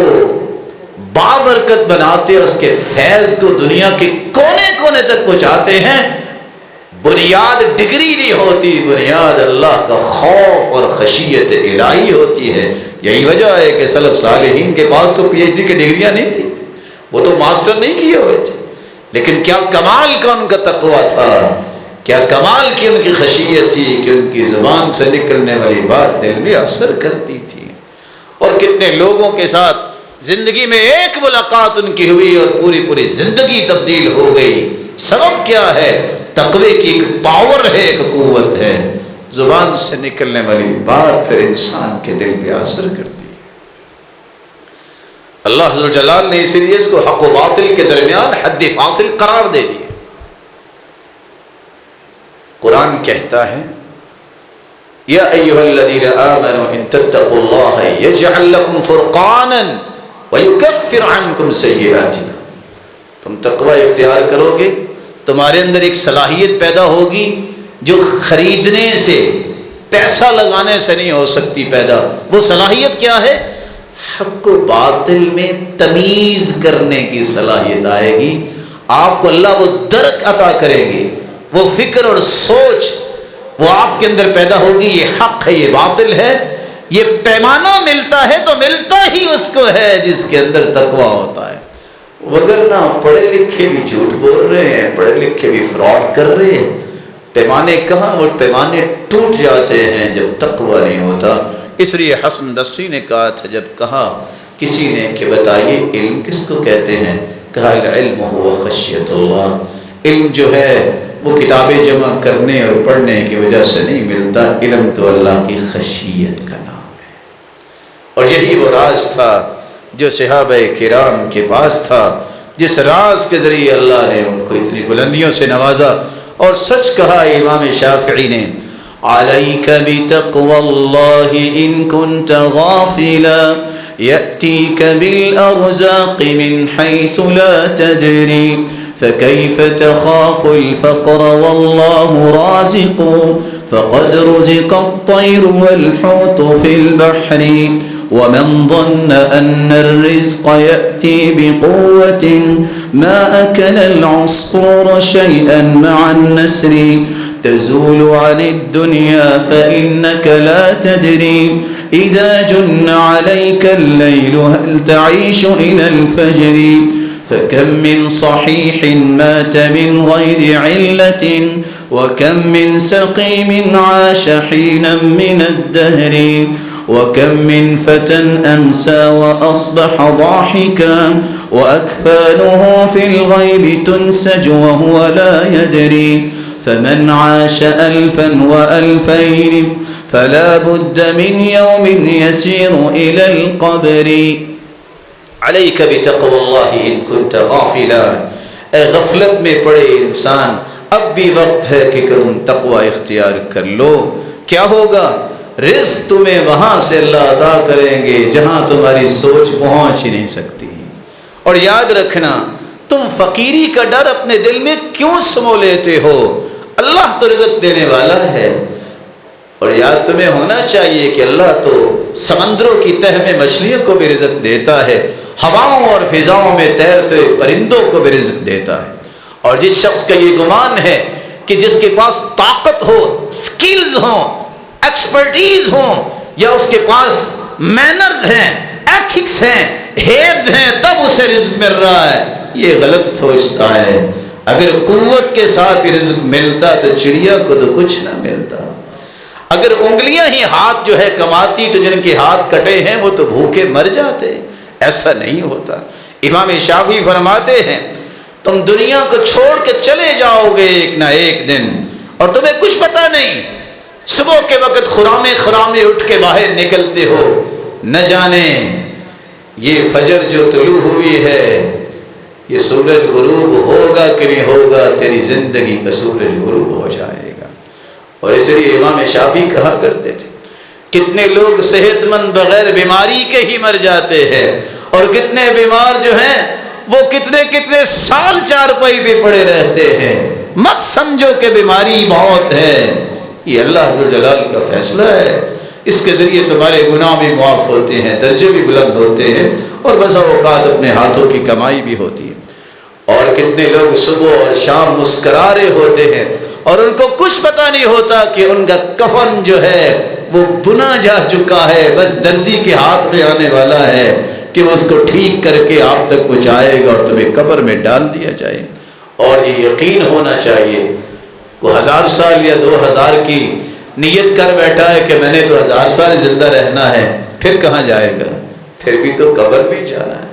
بابرکت بناتے، اس کے فیض کو دنیا کے کونے کونے تک پہنچاتے ہیں. بنیاد ڈگری نہیں ہوتی، بنیاد اللہ کا خوف اور خشیت الہی ہوتی ہے. یہی وجہ ہے کہ سلف صالحین کے پاس تو پی ایچ ڈی کی ڈگریاں نہیں تھی، وہ تو ماسٹر نہیں کیے ہوئے تھے، لیکن کیا کمال کا ان کا تقویٰ تھا، کیا کمال کی ان کی خشیت تھی کہ ان کی زبان سے نکلنے والی بات دل میں اثر کرتی تھی. اور کتنے لوگوں کے ساتھ زندگی میں ایک ملاقات ان کی ہوئی اور پوری زندگی تبدیل ہو گئی. سبب کیا ہے؟ تقوی کی ایک پاور ہے، ایک قوت ہے. زبان سے نکلنے والی بات پھر انسان کے دل پہ اثر کرتی ہے. اللہ عز و جلال نے اسی لیے اس کو حق و باطل کے درمیان حد فاصل قرار دے دی. قرآن کہتا ہے یا ایھا الذین آمنوا ان تتقوا اللہ یجعل لکم فرقانا ویکفر عنکم سیئاتکم. تم تقوی اختیار کرو گے، تمہارے اندر ایک صلاحیت پیدا ہوگی جو خریدنے سے، پیسہ لگانے سے نہیں ہو سکتی پیدا. وہ صلاحیت کیا ہے؟ حق و باطل میں تمیز کرنے کی صلاحیت آئے گی. آپ کو اللہ وہ درک عطا کریں گے، وہ فکر اور سوچ وہ آپ کے اندر پیدا ہوگی. یہ حق ہے، یہ باطل ہے. یہ پیمانہ ملتا ہے تو ملتا ہی اس کو ہے جس کے اندر تقویٰ ہوتا ہے. وگرنہ پڑھے لکھے بھی جھوٹ بول رہے ہیں، پڑھے لکھے بھی فراڈ کر رہے ہیں. پیمانے کہاں؟ وہ پیمانے ٹوٹ جاتے ہیں جب تقویٰ نہیں ہوتا. اس لیے حسن بصری نے کہا تھا، جب کہا کسی نے کہ بتائیے علم کس کو کہتے ہیں، کہا العلم هو خشیت اللہ. علم جو ہے وہ کتابیں جمع کرنے اور پڑھنے کی وجہ سے نہیں ملتا، علم تو اللہ کی خشیت کا نام ہے. اور یہی وہ راز تھا جو صحابہ کرام کے پاس تھا، جس راز کے ذریعے اللہ نے ان کو اتنی بلندیوں سے نوازا. اور سچ کہا امام شافعی نے، علیک بتقوی اللہ ان کنت غافلا یأتیک بالارزاق من حیث لا تدری فكيف تخاف الفقر والله رازق فقد رزق الطير والحوت في البحر ومن ظن أن الرزق يأتي بقوة ما أكل العصفور شيئا مع النسر تزول عن الدنيا فإنك لا تدري إذا جن عليك الليل هل تعيش إلى الفجر فكم من صحيح مات من غير علة وكم من سقيم عاش حينا من الدهر وكم من فتى أمسى وأصبح ضاحكا وأكفانه في الغيب تنسج وهو لا يدري فمن عاش ألفا وألفين فلا بد من يوم يسير إلى القبر. علیک بتقوی اللہ ان کنت غافلا. اے غفلت میں پڑے انسان، اب بھی وقت ہے کہ تم تقوی اختیار کر لو. کیا ہوگا؟ رزق تمہیں وہاں سے اللہ عطا کریں گے جہاں تمہاری سوچ پہنچ ہی نہیں سکتی. اور یاد رکھنا، تم فقیری کا ڈر اپنے دل میں کیوں سمو لیتے ہو؟ اللہ تو رزق دینے والا ہے. اور یاد تمہیں ہونا چاہیے کہ اللہ تو سمندروں کی تہ میں مچھلیوں کو بھی رزق دیتا ہے، ہواؤں اور فضاؤں میں تیرتے پرندوں کو بھی رزق دیتا ہے. اور جس شخص کا یہ گمان ہے کہ جس کے پاس طاقت ہو، سکلز ہوں، ایکسپرٹیز ہوں، یا اس کے پاس مینرز ہیں، ایتھکس ہیں، ہیبز ہیں، تب اسے رزق مل رہا ہے، یہ غلط سوچتا ہے. اگر قوت کے ساتھ رزق ملتا تو چڑیا کو تو کچھ نہ ملتا. اگر انگلیاں ہی ہاتھ جو ہے کماتی تو جن کے ہاتھ کٹے ہیں وہ تو بھوکے مر جاتے. ایسا نہیں ہوتا. امام شافعی فرماتے ہیں تم دنیا کو چھوڑ کے چلے جاؤ گے ایک نہ ایک دن، اور تمہیں کچھ پتا نہیں. صبح کے وقت خرامے اٹھ کے باہر نکلتے ہو، نہ جانے یہ فجر جو طلوع ہوئی ہے یہ سورج غروب ہوگا کہ نہیں ہوگا، تیری زندگی کا سورج غروب ہو جائے گا۔ اور اس لیے امام شافعی کہا کرتے تھے کتنے لوگ صحت مند بغیر بیماری کے ہی مر جاتے ہیں، اور کتنے بیمار جو ہیں وہ کتنے سال چارپائی پہ پڑے رہتے ہیں۔ مت سمجھو کہ بیماری موت ہے، یہ اللہ ذوالجلال کا فیصلہ ہے۔ اس کے ذریعے تمہارے گناہ بھی معاف ہوتے ہیں، درجے بھی بلند ہوتے ہیں، اور بسا اوقات اپنے ہاتھوں کی کمائی بھی ہوتی ہے۔ اور کتنے لوگ صبح اور شام مسکرا رہے ہوتے ہیں اور ان کو کچھ پتہ نہیں ہوتا کہ ان کا کفن جو ہے وہ بنا جا چکا ہے، بس درزی کے ہاتھ میں آنے والا ہے کہ وہ اس کو ٹھیک کر کے آپ تک پہنچائے گا اور تمہیں قبر میں ڈال دیا جائے۔ اور یہ یقین ہونا چاہیے، وہ 1000 سال یا 2000 کی نیت کر بیٹھا ہے کہ میں نے تو 1000 سال زندہ رہنا ہے، پھر کہاں جائے گا؟ پھر بھی تو قبر میں جانا ہے۔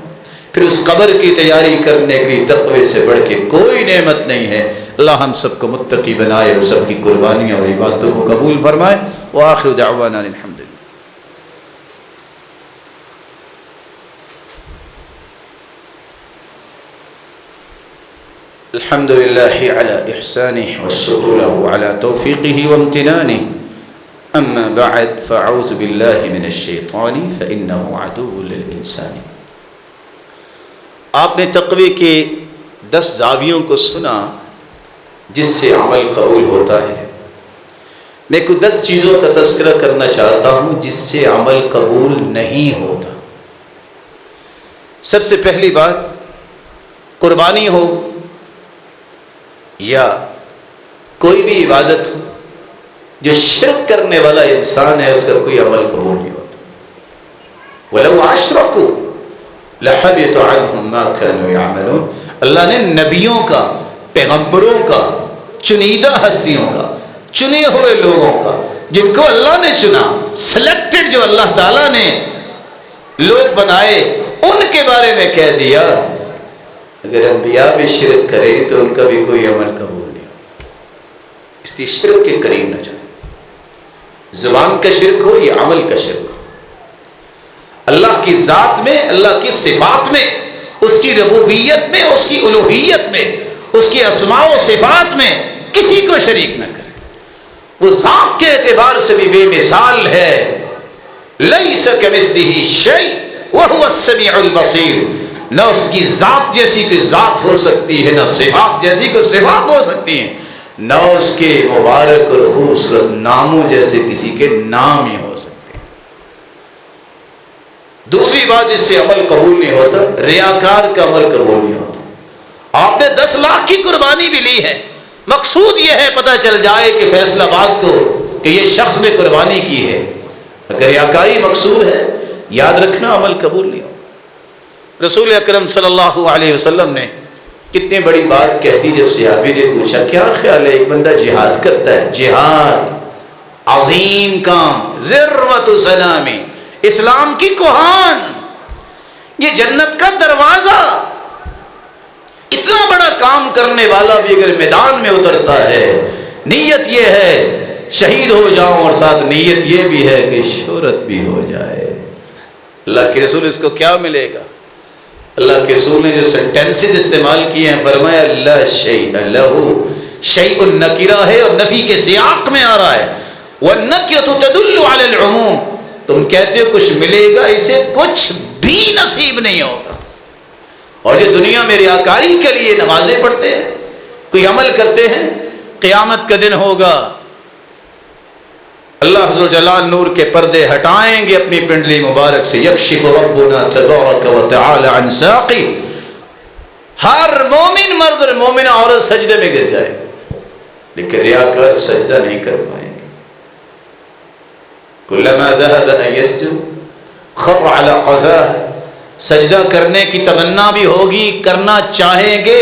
پھر اس قبر کی تیاری کرنے کے لیے تقوی سے بڑھ کے کوئی نعمت نہیں ہے۔ اللہ ہم سب کو متقی بنائے اور سب کی قربانیاں اور عبادتوں کو قبول فرمائے۔ وآخر دعوانا الحمد للہ۔ الحمد للہ علی احسانہ والشکر له علی توفیقہ وامتنانہ، اما بعد فاعوذ باللہ من الشیطان فانہ عدو للانسان۔ آپ نے تقوی کے 10 زاویوں کو سنا جس سے عمل قبول ہوتا ہے۔ میں کچھ 10 چیزوں کا تذکرہ کرنا چاہتا ہوں جس سے عمل قبول نہیں ہوتا۔ سب سے پہلی بات، قربانی ہو یا کوئی بھی عبادت ہو، جو شرک کرنے والا انسان ہے اس کا کوئی عمل قبول نہیں ہوتا۔ وَلَوْ أَشْرَكُوا لَحَبِطَ عَنْهُمْ مَا كَانُوا يَعْمَلُونَ۔ اللہ نے نبیوں کا، پیغمبروں کا، چنیدہ ہستیوں کا، چنے ہوئے لوگوں کا، جن کو اللہ نے چنا، سلیکٹڈ جو اللہ تعالیٰ نے لوگ بنائے، ان کے بارے میں کہہ دیا اگر انبیاء بھی شرک کرے تو ان کا بھی کوئی عمل قبول نہیں ہو۔ اس لیے شرک کے قریب نہ جائے۔ زبان کا شرک ہو یا عمل کا شرک ہو، اللہ کی ذات میں، اللہ کی صفات میں، اس کی ربوبیت میں، اس کی الوہیت میں، اس کی اسماء و صفات میں کسی کو شریک نہ کرے۔ وہ ذات کے اعتبار سے بھی بے مثال ہے۔ لیس کمثلہ شیء وہو السمیع البصیر۔ نہ اس کی ذات جیسی کوئی ذات ہو سکتی ہے، نہ صفات جیسی کوئی صفات ہو سکتی ہیں، نہ اس کے مبارک اور خوبصورت ناموں جیسے کسی کے نام ہی ہو سکتے ہیں۔ دوسری بات جس سے عمل قبول نہیں ہوتا، ریاکار کا عمل قبول نہیں ہوتا۔ آپ نے 10 لاکھ کی قربانی بھی لی ہے، مقصود یہ ہے پتہ چل جائے کہ فیصل آباد کو کہ یہ شخص نے قربانی کی ہے، اگر ریاکاری مقصود ہے، یاد رکھنا عمل قبول نہیں ہوتا۔ رسول اکرم صلی اللہ علیہ وسلم نے کتنی بڑی بات کہہ دی جب صحابی نے پوچھا کیا خیال ہے ایک بندہ جہاد کرتا ہے، جہاد عظیم کام، ذروۃ سلامی، اسلام کی کوہان، یہ جنت کا دروازہ، اتنا بڑا کام کرنے والا بھی اگر میدان میں اترتا ہے، نیت یہ ہے شہید ہو جاؤں اور ساتھ نیت یہ بھی ہے کہ شہرت بھی ہو جائے، اللہ کے رسول اس کو کیا ملے گا؟ اللہ کے رسول نے جو سینٹینسز استعمال کیے ہیں، فرمایا لا شیء لہ، شیء نکرہ ہے اور نفی کے سیاق میں آ رہا ہے، والنکرۃ تدل علی العموم، تم کہتے ہو کچھ ملے گا، اسے کچھ بھی نصیب نہیں ہوگا۔ اور جو دنیا میں ریاکاری کے لیے نمازیں پڑھتے ہیں، کوئی عمل کرتے ہیں، قیامت کا دن ہوگا، اللہ ذوالجلال نور کے پردے ہٹائیں گے اپنی پنڈلی مبارک سے، یکشف ربنا تبارک و تعالی عن ساقی، ہر مومن مرد اور مومنہ عورت سجدے میں گر جائے، لیکن ریاکار سجدہ نہیں کر پائیں گے۔ کلما ذهب ان يسجد خر على قفاه، سجدہ کرنے کی تمنا بھی ہوگی، کرنا چاہیں گے،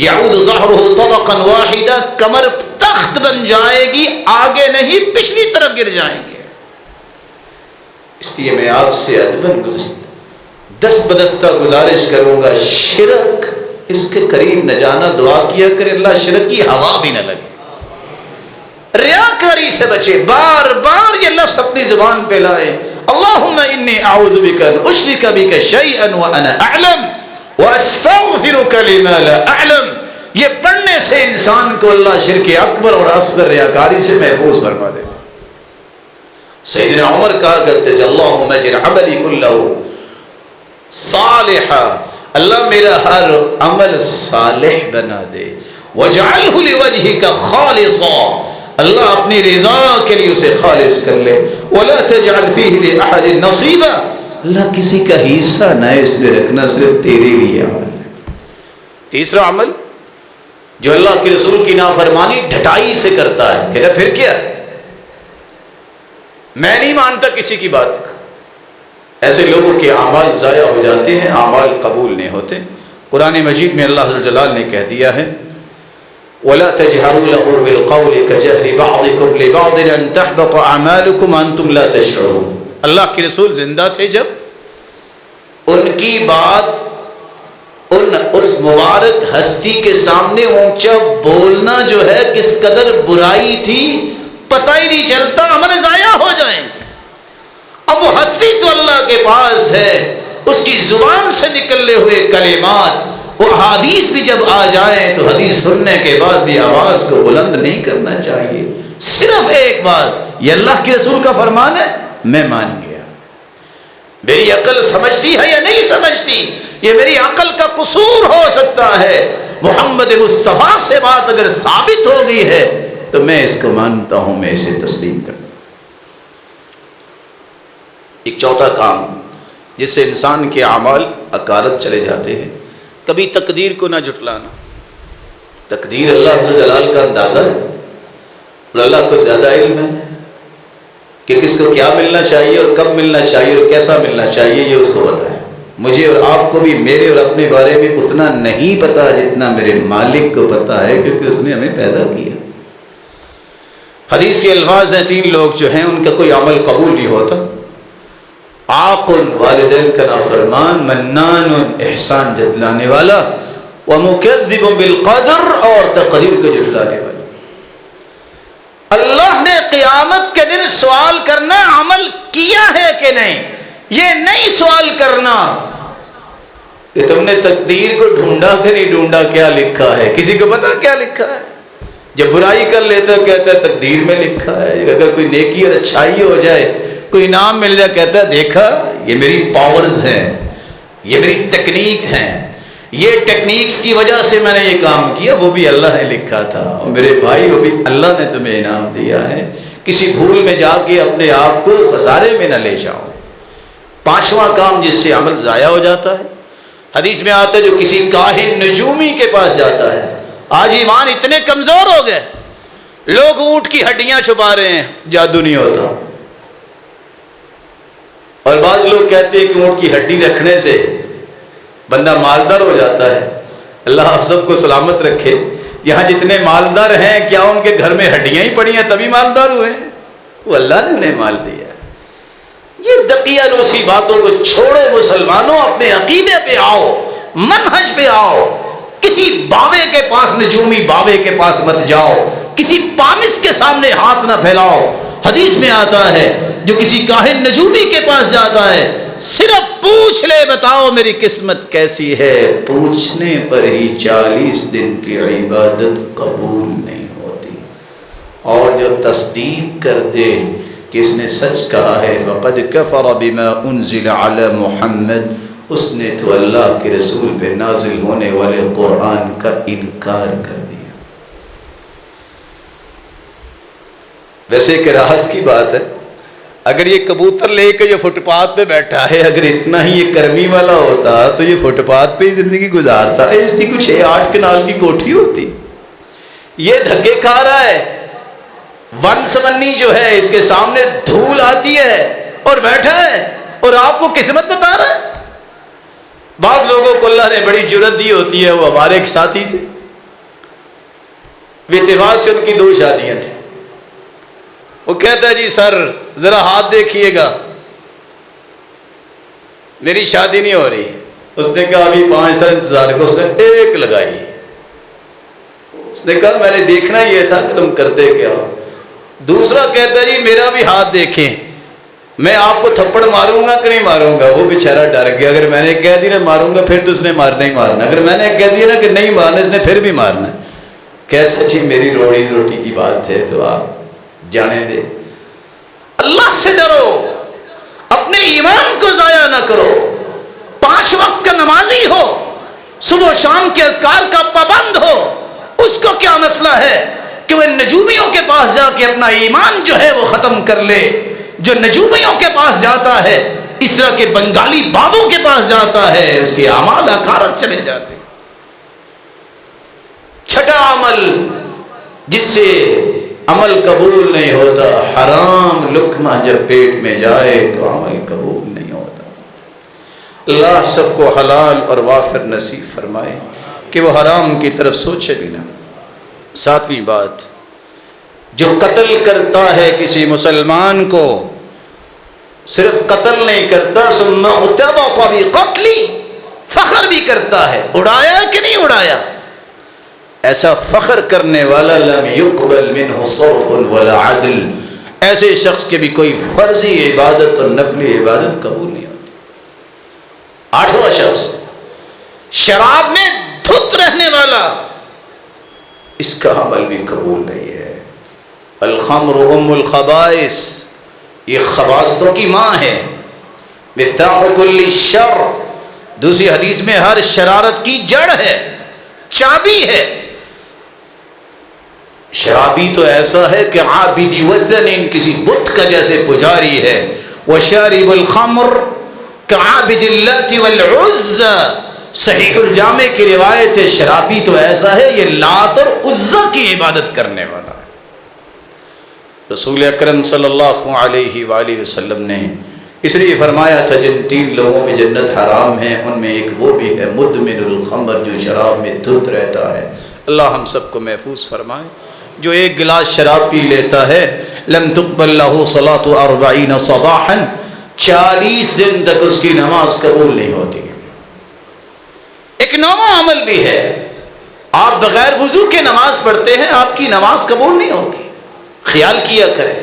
یعود ظہرہ طبقا واحدہ، کمر تخت بن جائے گی، آگے نہیں پچھلی طرف گر جائیں گے۔ اس لیے میں آپ سے ادباً دست بدستہ گزارش کروں گا، شرک اس کے قریب نہ جانا، دعا کیا کرے اللہ شرک کی ہوا بھی نہ لگے، ریاکاری سے بچے، بار بار یہ لفظ اپنی زبان پہ لائے، اللہم انی اعوذ بک ان اشرک بک شیئا وانا اعلم واستغفرک لما لا اعلم. یہ پڑھنے سے انسان کو اللہ شرک اکبر اور اصغر ریاکاری سے محفوظ فرما دیتا. سیدنا عمر کہا کرتے تھے اللہم اجعل عملی کلہ صالحا، اللہ میرا ہر عمل صالح بنا دے. وَجَعَلْهُ لِوَجْهِكَ خَالِصًا، اللہ اپنی رضا کے لیے اسے خالص کر لے. وَلَا تَجْعَلْ فِيهِ لِأَحَدٍ نَصِيبًا، اللہ کسی کا حصہ نہ اس میں رکھنا، صرف تیرے لیے عمل. تیسرا عمل جو اللہ کے رسول کی نافرمانی ڈھٹائی سے کرتا ہے، کہتا پھر کیا، میں نہیں مانتا کسی کی بات. ایسے لوگوں کے اعمال ضائع ہو جاتے ہیں، اعمال قبول نہیں ہوتے. قرآن مجید میں اللہ جلال نے کہہ دیا ہے وَلَا تَجْهَرُوا لَهُ بِالْقَوْلِ كَجَهْرِ بَعْضِكُمْ لِبَعْضٍ أَن تَحْبَطَ أَعْمَالُكُمْ وَأَنْتُمْ لَا تَشْعُرُونَ. اللہ کے رسول زندہ تھے جب، ان کی بات اس مبارک ہستی کے سامنے اونچا بولنا جو ہے کس قدر برائی تھی پتہ ہی نہیں چلتا، عمل ضائع ہو جائیں. اب وہ ہستی تو اللہ کے پاس ہے، اس کی زبان سے نکلنے ہوئے کلمات، وہ حدیث بھی جب آ جائیں تو حدیث سننے کے بعد بھی آواز کو بلند نہیں کرنا چاہیے. صرف ایک بار یہ اللہ کے رسول کا فرمان ہے، میں مان گیا. میری عقل سمجھتی ہے یا نہیں سمجھتی، یہ میری عقل کا قصور ہو سکتا ہے. محمد مصطفیٰ سے بات اگر ثابت ہو گئی ہے تو میں اس کو مانتا ہوں، میں اسے تسلیم کرتا ہوں. ایک چوتھا کام جس سے انسان کے اعمال اکارت چلے جاتے ہیں، کبھی تقدیر کو نہ جھٹلانا. تقدیر اللہ جلال کا اندازہ ہے اور اللہ کو زیادہ علم ہے کہ کس کو کیا ملنا چاہیے اور کب ملنا چاہیے اور کیسا ملنا چاہیے، یہ اس کو پتا ہے. مجھے اور آپ کو بھی میرے اور اپنے بارے میں اتنا نہیں پتا جتنا میرے مالک کو پتا ہے، کیونکہ اس نے ہمیں پیدا کیا. حدیث کے الفاظ ہیں، 3 لوگ جو ہیں ان کا کوئی عمل قبول نہیں ہوتا. عاقل، والدین کا نافرمان، منان، احسان جتلانے والا، ومکذب بالقدر، اور تقدیر کو جھٹلانے والا. اللہ نے قیامت کے دن سوال کرنا عمل کیا ہے کہ نہیں، یہ نہیں سوال کرنا کہ تم نے تقدیر کو ڈھونڈا کہ نہیں ڈھونڈا، کیا لکھا ہے. کسی کو پتا کیا لکھا ہے؟ جب برائی کر لیتا ہے کہتا ہے تقدیر میں لکھا ہے. اگر کوئی نیکی اور اچھائی ہو جائے، کوئی انعام مل جائے، کہتا ہے دیکھا یہ میری پاورز ہیں، یہ میری تکنیک ہیں، یہ ٹیکنیکس کی وجہ سے میں نے یہ کام کیا، وہ بھی اللہ نے لکھا تھا. اور میرے بھائی وہ بھی اللہ نے تمہیں انعام دیا ہے. کسی بھول میں جا کے اپنے آپ کو خسارے میں نہ لے جاؤ. 5واں کام جس سے عمل ضائع ہو جاتا ہے، حدیث میں آتا ہے جو کسی کاہن نجومی کے پاس جاتا ہے. آج ایمان اتنے کمزور ہو گئے، لوگ اونٹ کی ہڈیاں چھپا رہے ہیں، جادو نہیں ہوتا. اور بعض لوگ کہتے ہیں کہ اونٹ کی ہڈی رکھنے سے بندہ مالدار ہو جاتا ہے. اللہ آپ سب کو سلامت رکھے. یہاں جتنے مالدار ہیں، کیا ان کے گھر میں ہڈیاں ہی پڑی ہیں تبھی مالدار ہوئے ہیں؟ وہ اللہ نے انہیں مال دیا. یہ دقیانوسی باتوں کو چھوڑو مسلمانوں، اپنے عقیدے پہ آؤ، منہج پہ آؤ. کسی باوے کے پاس، نجومی باوے کے پاس مت جاؤ، کسی پامس کے سامنے ہاتھ نہ پھیلاؤ. حدیث میں آتا ہے جو کسی کاہن نجومی کے پاس جاتا ہے صرف پوچھ لے بتاؤ میری قسمت کیسی ہے، پوچھنے پر ہی 40 دن کی عبادت قبول نہیں ہوتی. اور جو تصدیق کر دے کہ اس نے سچ کہا ہے، فقد کفر بما انزل علی محمد، اس نے تو اللہ کے رسول پہ نازل ہونے والے قرآن کا انکار کر دیا. ویسے ایک راز کی بات ہے، اگر یہ کبوتر لے کے جو فٹ پاتھ پہ بیٹھا ہے، اگر اتنا ہی یہ کرمی والا ہوتا تو یہ فٹ پاتھ پہ ہی زندگی گزارتا ہے. اس کی کچھ 8 کنال کی کوٹھی ہوتی. یہ دھکے کھا رہا ہے، ون سمنی جو ہے اس کے سامنے دھول آتی ہے اور بیٹھا ہے، اور آپ کو قسمت بتا رہا ہے. بعض لوگوں کو اللہ نے بڑی جرت دی ہوتی ہے. وہ ہمارے ایک ساتھی تھے، اتفاق سے ان کی 2 شادیاں تھیں. وہ کہتا ہے جی سر ذرا ہاتھ دیکھیے گا، میری شادی نہیں ہو رہی. اس نے کہا ابھی 5 سال انتظار کو. اس نے 1 لگائی. اس نے کہا میں نے دیکھنا یہ تھا کہ تم کرتے کیا ہو. دوسرا کہتا ہے جی میرا بھی ہاتھ دیکھیں. میں آپ کو تھپڑ ماروں گا کہ نہیں ماروں گا؟ وہ بیچارہ ڈر گیا، اگر میں نے کہہ دیا ماروں گا پھر تو اس نے مارنا ہی مارنا، اگر میں نے کہہ دیا نا کہ نہیں مارنا اس نے پھر بھی مارنا۔ کہتا جی میری روٹی کی بات ہے تو آپ جانے دے۔ اللہ سے ڈرو، اپنے ایمان کو ضائع نہ کرو۔ 5 وقت کا نمازی ہو، صبح و شام کے اذکار کا پابند ہو، اس کو کیا مسئلہ ہے کہ وہ نجومیوں کے پاس جا کے اپنا ایمان جو ہے وہ ختم کر لے؟ جو نجومیوں کے پاس جاتا ہے، اس طرح کے بنگالی بابوں کے پاس جاتا ہے، اس کے اعمال اکارت چلے جاتے ہیں۔ چھٹا عمل جس سے عمل قبول نہیں ہوتا، حرام لقمہ جب پیٹ میں جائے تو عمل قبول نہیں ہوتا۔ اللہ سب کو حلال اور وافر نصیب فرمائے کہ وہ حرام کی طرف سوچے بھی نہ۔ 7ویں بات، جو قتل کرتا ہے کسی مسلمان کو، صرف قتل نہیں کرتا، ثم اتبع بقتلی، فخر بھی کرتا ہے۔ اڑایا کہ نہیں اڑایا؟ ایسا فخر کرنے والا لم يقبل منه صرف ولا عدل، ایسے شخص کے بھی کوئی فرضی عبادت اور نفلی عبادت قبول نہیں ہوتی۔ 8واں شخص، شراب میں دھت رہنے والا، اس کا عمل بھی قبول نہیں ہے۔ الخمر ام الخبائث، یہ خباثتوں کی ماں ہے۔ مفتاح کل شر، دوسری حدیث میں ہر شرارت کی جڑ ہے، چابی ہے۔ شرابی تو ایسا ہے کہ عابد وزن، کسی بت کا جیسے پجاری ہے۔ وشارب الخمر کعابد اللات والعزى، صحیح الجامع کی روایت ہے، شرابی تو ایسا ہے یہ لات اور عزا کی عبادت کرنے والا ہے۔ رسول اکرم صلی اللہ علیہ وآلہ وسلم نے اس لیے فرمایا تھا جن 3 لوگوں میں جنت حرام ہے ان میں ایک وہ بھی ہے مدمن الخمر، جو شراب میں دھت رہتا ہے۔ اللہ ہم سب کو محفوظ فرمائے۔ جو 1 گلاس شراب پی لیتا ہے، لم تقبل له صلاة 40 صباحا، 40 دن تک اس کی نماز قبول نہیں ہوتی۔ ایک 9واں عمل بھی ہے، آپ بغیر وضو کے نماز پڑھتے ہیں، آپ کی نماز قبول نہیں ہوگی۔ خیال کیا کریں،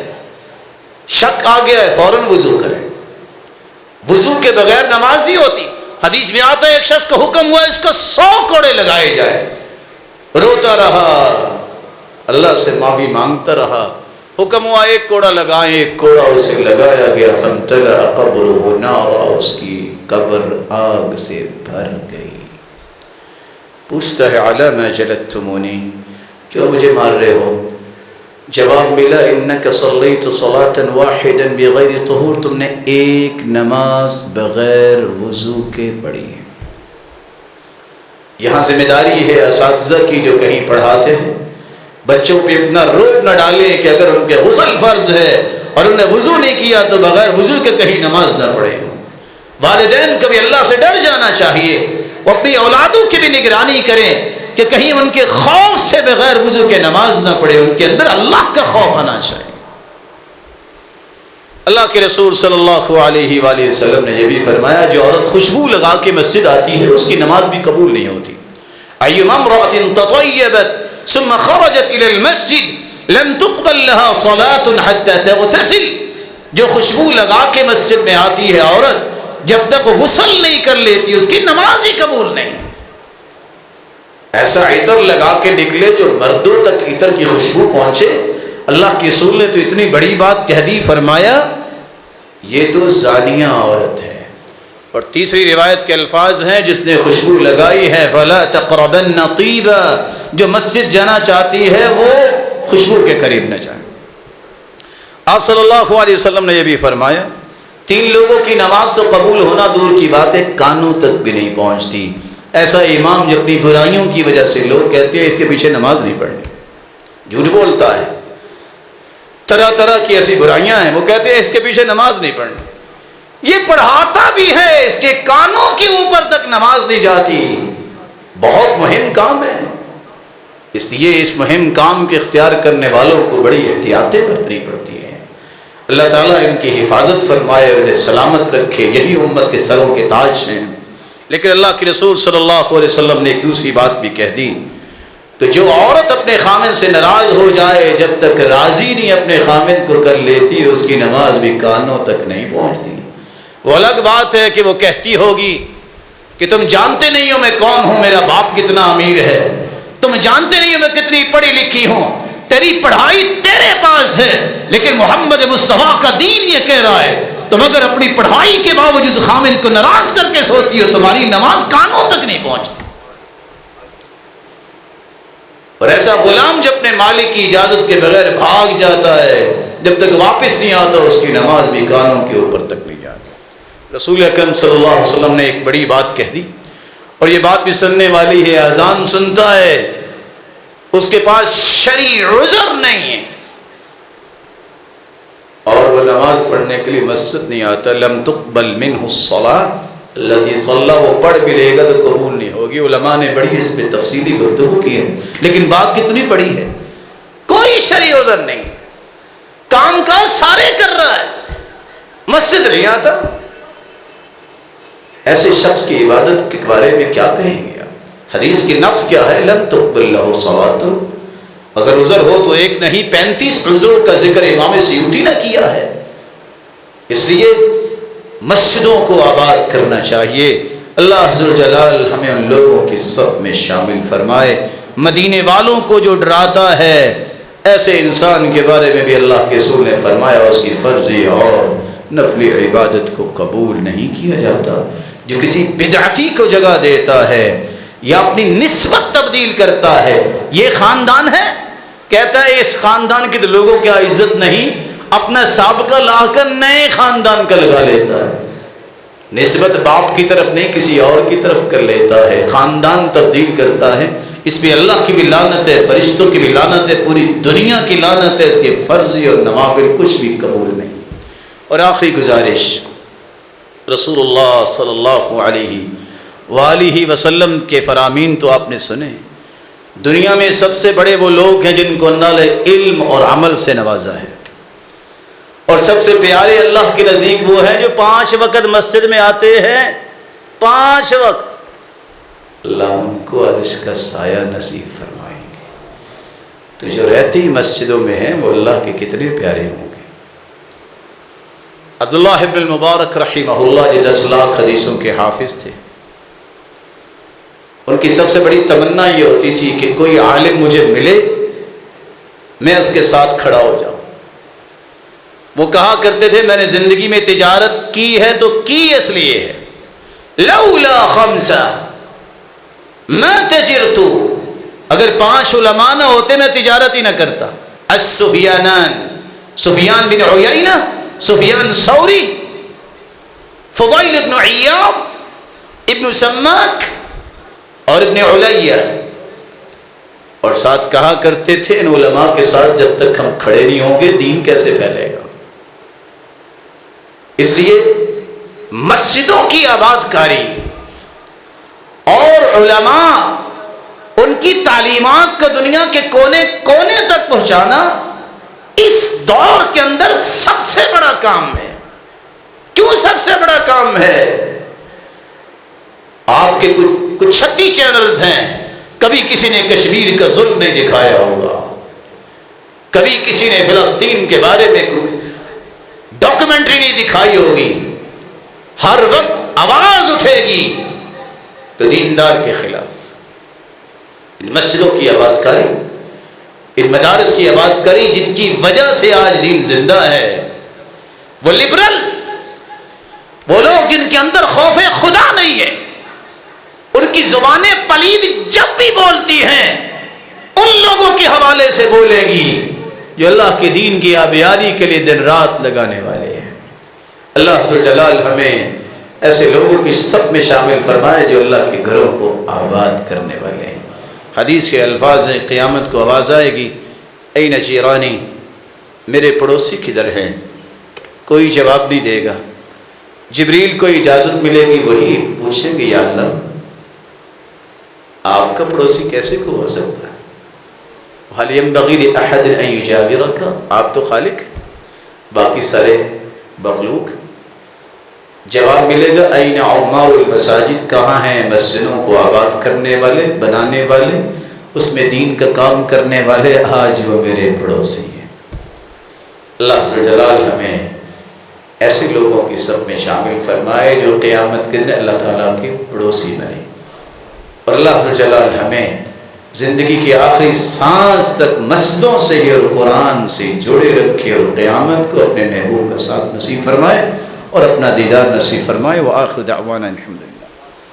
شک آ گیا ہے فوراً وضو کریں، وضو کے بغیر نماز نہیں ہوتی۔ حدیث میں آتا ہے ایک شخص کو حکم ہوا اس کو 100 کوڑے لگائے جائے، روتا رہا، اللہ سے معافی مانگتا رہا، حکم ہوا 1 کوڑا لگائیں، 1 کوڑا اسے لگایا گیا، فامتلأ قبرہ نارا، اس کی قبر آگ سے بھر گئی۔ پوچھتا ہے علی ما جلدتمونی، کیوں مجھے مار رہے ہو؟ جواب ملا انک صلیت صلاۃ واحدا بغیر طہور، تم نے 1 نماز بغیر وضو کے پڑھی ہے۔ یہاں ذمہ داری ہے اساتذہ کی جو کہیں پڑھاتے ہیں، بچوں پہ اتنا روب نہ ڈالیں کہ اگر ان کے غسل فرض ہے اور انہوں نے وضو نہیں کیا تو بغیر وضو کے کہیں نماز نہ پڑھیں۔ والدین کبھی اللہ سے ڈر جانا چاہیے، وہ اپنی اولادوں کی بھی نگرانی کریں کہ کہیں ان کے خوف سے بغیر وضو کے نماز نہ پڑھے، ان کے اندر اللہ کا خوف آنا چاہیے۔ اللہ کے رسول صلی اللہ علیہ وآلہ وسلم نے یہ بھی فرمایا جو عورت خوشبو لگا کے مسجد آتی ہے اس کی نماز بھی قبول نہیں ہوتی۔ ایما امرأة تطیبت ثم خرجت الى المسجد لم تقبل لها صلاة حتى تغتسل، جو خوشبو لگا کے مسجد میں آتی ہے عورت جب تک غسل نہیں کر لیتی اس کی نماز ہی قبول نہیں۔ ایسا عطر لگا کے نکلے جو مردوں تک عطر کی خوشبو پہنچے، اللہ کے رسول نے تو اتنی بڑی بات کہہ دی، فرمایا یہ تو زانیہ عورت ہے۔ اور تیسری روایت کے الفاظ ہیں جس نے خوشبو لگائی ہے فلا تقربن طیبا، جو مسجد جانا چاہتی ہے وہ خوشبو کے قریب نہ جائے۔ آپ صلی اللہ علیہ وسلم نے یہ بھی فرمایا 3 لوگوں کی نماز تو قبول ہونا دور کی بات ہے، کانوں تک بھی نہیں پہنچتی۔ ایسا امام جو اپنی برائیوں کی وجہ سے لوگ کہتے ہیں اس کے پیچھے نماز نہیں پڑھنی، جھوٹ بولتا ہے، طرح طرح کی ایسی برائیاں ہیں، وہ کہتے ہیں اس کے پیچھے نماز نہیں پڑھنی۔ یہ پڑھاتا بھی ہے، اس کے کانوں کے اوپر تک نماز نہیں جاتی۔ بہت مہم کام ہے، اس لیے اس مہم کام کے اختیار کرنے والوں کو بڑی احتیاطیں برتنی پڑتی ہیں۔ اللہ تعالیٰ ان کی حفاظت فرمائے اور انہیں سلامت رکھے، یہی امت کے سروں کے تاج ہیں۔ لیکن اللہ کے رسول صلی اللہ علیہ وسلم نے ایک دوسری بات بھی کہہ دی، تو جو عورت اپنے خامن سے ناراض ہو جائے، جب تک راضی نہیں اپنے خامن کو کر لیتی، اس کی نماز بھی کانوں تک نہیں پہنچتی۔ وہ الگ بات ہے کہ وہ کہتی ہوگی کہ تم جانتے نہیں ہو میں کون ہوں، میرا باپ کتنا امیر ہے، تم جانتے نہیں ہو میں کتنی پڑھی لکھی ہوں، تیری پڑھائی تیرے پاس ہے، لیکن محمد مصطفیٰ کا دین یہ کہہ رہا ہے تم اگر اپنی پڑھائی کے باوجود خامن کو ناراض کر کے سوتی ہو، تمہاری نماز کانوں تک نہیں پہنچتی۔ اور ایسا غلام جب اپنے مالک کی اجازت کے بغیر بھاگ جاتا ہے، جب تک واپس نہیں آتا اس کی نماز بھی کانوں کے اوپر تک نہیں جاتی۔ رسول اکرم صلی اللہ علیہ وسلم نے ایک بڑی بات کہہ دی، اور یہ بات بھی سننے والی ہے۔ اذان سنتا ہے، اس کے پاس شرعی عذر نہیں ہے اور وہ نماز پڑھنے کے لیے مسجد نہیں آتا، لم تقبل منہ الصلاۃ التي صلى، وہ پڑھ بھی لے گا تو قبول نہیں ہوگی۔ علماء نے بڑی اس پہ تفصیلی گفتگو کی ہے، لیکن بات کتنی بڑی ہے، کوئی شرعی عذر نہیں، کام کاج سارے کر رہا ہے، مسجد نہیں آتا۔ ایسے شخص کی عبادت کے بارے میں کیا کہیں گے؟ حدیث کی نص کیا ہے؟ لم تقبل له صلاۃ، اگر عذر ہو تو ایک نہیں 35 عذر کا ذکر امام سیوطی نے کیا ہے۔ اس لیے مسجدوں کو آباد کرنا چاہیے۔ اللہ عز و جلال ہمیں ان لوگوں کی صف میں شامل فرمائے۔ مدینے والوں کو جو ڈراتا ہے، ایسے انسان کے بارے میں بھی اللہ کے رسول نے فرمایا اس کی فرضی اور نفلی عبادت کو قبول نہیں کیا جاتا۔ جو کسی بدعتی کو جگہ دیتا ہے یا اپنی نسبت تبدیل کرتا ہے، یہ خاندان ہے، کہتا ہے اس خاندان کی تو لوگوں کیا عزت نہیں، اپنا سابقہ لا کر نئے خاندان کا لگا لیتا ہے، نسبت باپ کی طرف نہیں کسی اور کی طرف کر لیتا ہے، خاندان تبدیل کرتا ہے۔ اس پہ اللہ کی بھی لعنت ہے، فرشتوں کی بھی لعنت ہے، پوری دنیا کی لعنت ہے، اس کے فرضی اور نوافل کچھ بھی قبول نہیں۔ اور آخری گزارش، رسول اللہ صلی اللہ علیہ وآلہ وسلم کے فرامین تو آپ نے سنے، دنیا میں سب سے بڑے وہ لوگ ہیں جن کو اللہ نے علم اور عمل سے نوازا ہے، اور سب سے پیارے اللہ کے نزدیک وہ ہیں جو 5 وقت مسجد میں آتے ہیں، 5 وقت۔ اللہ ان کو عرش کا سایہ نصیب فرمائیں گے۔ تو جو رہتی مسجدوں میں ہیں وہ اللہ کے کتنے پیارے ہوں گے۔ عبداللہ ابن المبارک رحمہ اللہ جو 10 لاکھ حدیثوں کے حافظ تھے، ان کی سب سے بڑی تمنا یہ ہوتی تھی کہ کوئی عالم مجھے ملے، میں اس کے ساتھ کھڑا ہو جاؤں۔ وہ کہا کرتے تھے میں نے زندگی میں تجارت کی ہے تو کی اس لیے ہے، لولا 5 ما تجرت، اگر 5 علماء نہ ہوتے میں تجارت ہی نہ کرتا۔ السفیانان، سفیان بن عیینہ، سفیان ثوری، فضیل ابن عیاض، ابن سماک اور ابن علیہ، اور ساتھ کہا کرتے تھے ان علماء کے ساتھ جب تک ہم کھڑے نہیں ہوں گے دین کیسے پھیلے گا۔ اس لیے مسجدوں کی آباد کاری اور علماء ان کی تعلیمات کو دنیا کے کونے کونے تک پہنچانا اس دور کے اندر سب سے بڑا کام ہے۔ کیوں سب سے بڑا کام ہے؟ آپ کے کچھ 36 چینلز ہیں، کبھی کسی نے کشمیر کا ظلم نہیں دکھایا ہوگا، کبھی کسی نے فلسطین کے بارے میں ڈاکومنٹری نہیں دکھائی ہوگی، ہر وقت آواز اٹھے گی تو دیندار کے خلاف۔ ان مسجدوں کی آباد کاری، ان مدارس کی آباد کاری جن کی وجہ سے آج دین زندہ ہے، وہ لبرلز، وہ لوگ جن کے اندر خوف خدا نہیں ہے، ان کی زبانیں پلید جب بھی بولتی ہیں ان لوگوں کے حوالے سے بولے گی جو اللہ کے دین کی آبیاری کے لیے دن رات لگانے والے ہیں۔ اللہ عز و جلال ہمیں ایسے لوگوں کی صف میں شامل فرمائے جو اللہ کے گھروں کو آباد کرنے والے ہیں۔ حدیث کے الفاظ ہیں، قیامت کو آواز آئے گی، این جیرانی، میرے پڑوسی کدھر ہیں؟ کوئی جواب نہیں دے گا۔ جبریل کو اجازت ملے گی، وہی پوچھیں گے یا اللہ آپ کا پڑوسی کیسے کو ہو سکتا ہے؟ حَلْ يَنْبَغِي لِأَحَدٍ أَن يُجَاوِرَكَ، آپ تو خالق، باقی سارے مخلوق۔ جواب ملے گا أَيْنَ عُمَّارُ الْمَسَاجِدِ، کہاں ہیں مسجدوں کو آباد کرنے والے، بنانے والے؟ اس میں دین کا کام کرنے والے آج وہ میرے پڑوسی ہیں۔ اللہ عز و جلال ہمیں ایسے لوگوں کی سب میں شامل فرمائے جو قیامت کے دن اللہ تعالیٰ کے پڑوسی بنے، اور اللہ عز و جلال ہمیں زندگی کی آخری سانس تک مسجدوں سے اور قرآن سے جوڑے رکھے، اور قیامت کو اپنے محبوب کا ساتھ نصیب فرمائے اور اپنا دیدار نصیب فرمائے۔ وآخر دعوانا الحمدللہ۔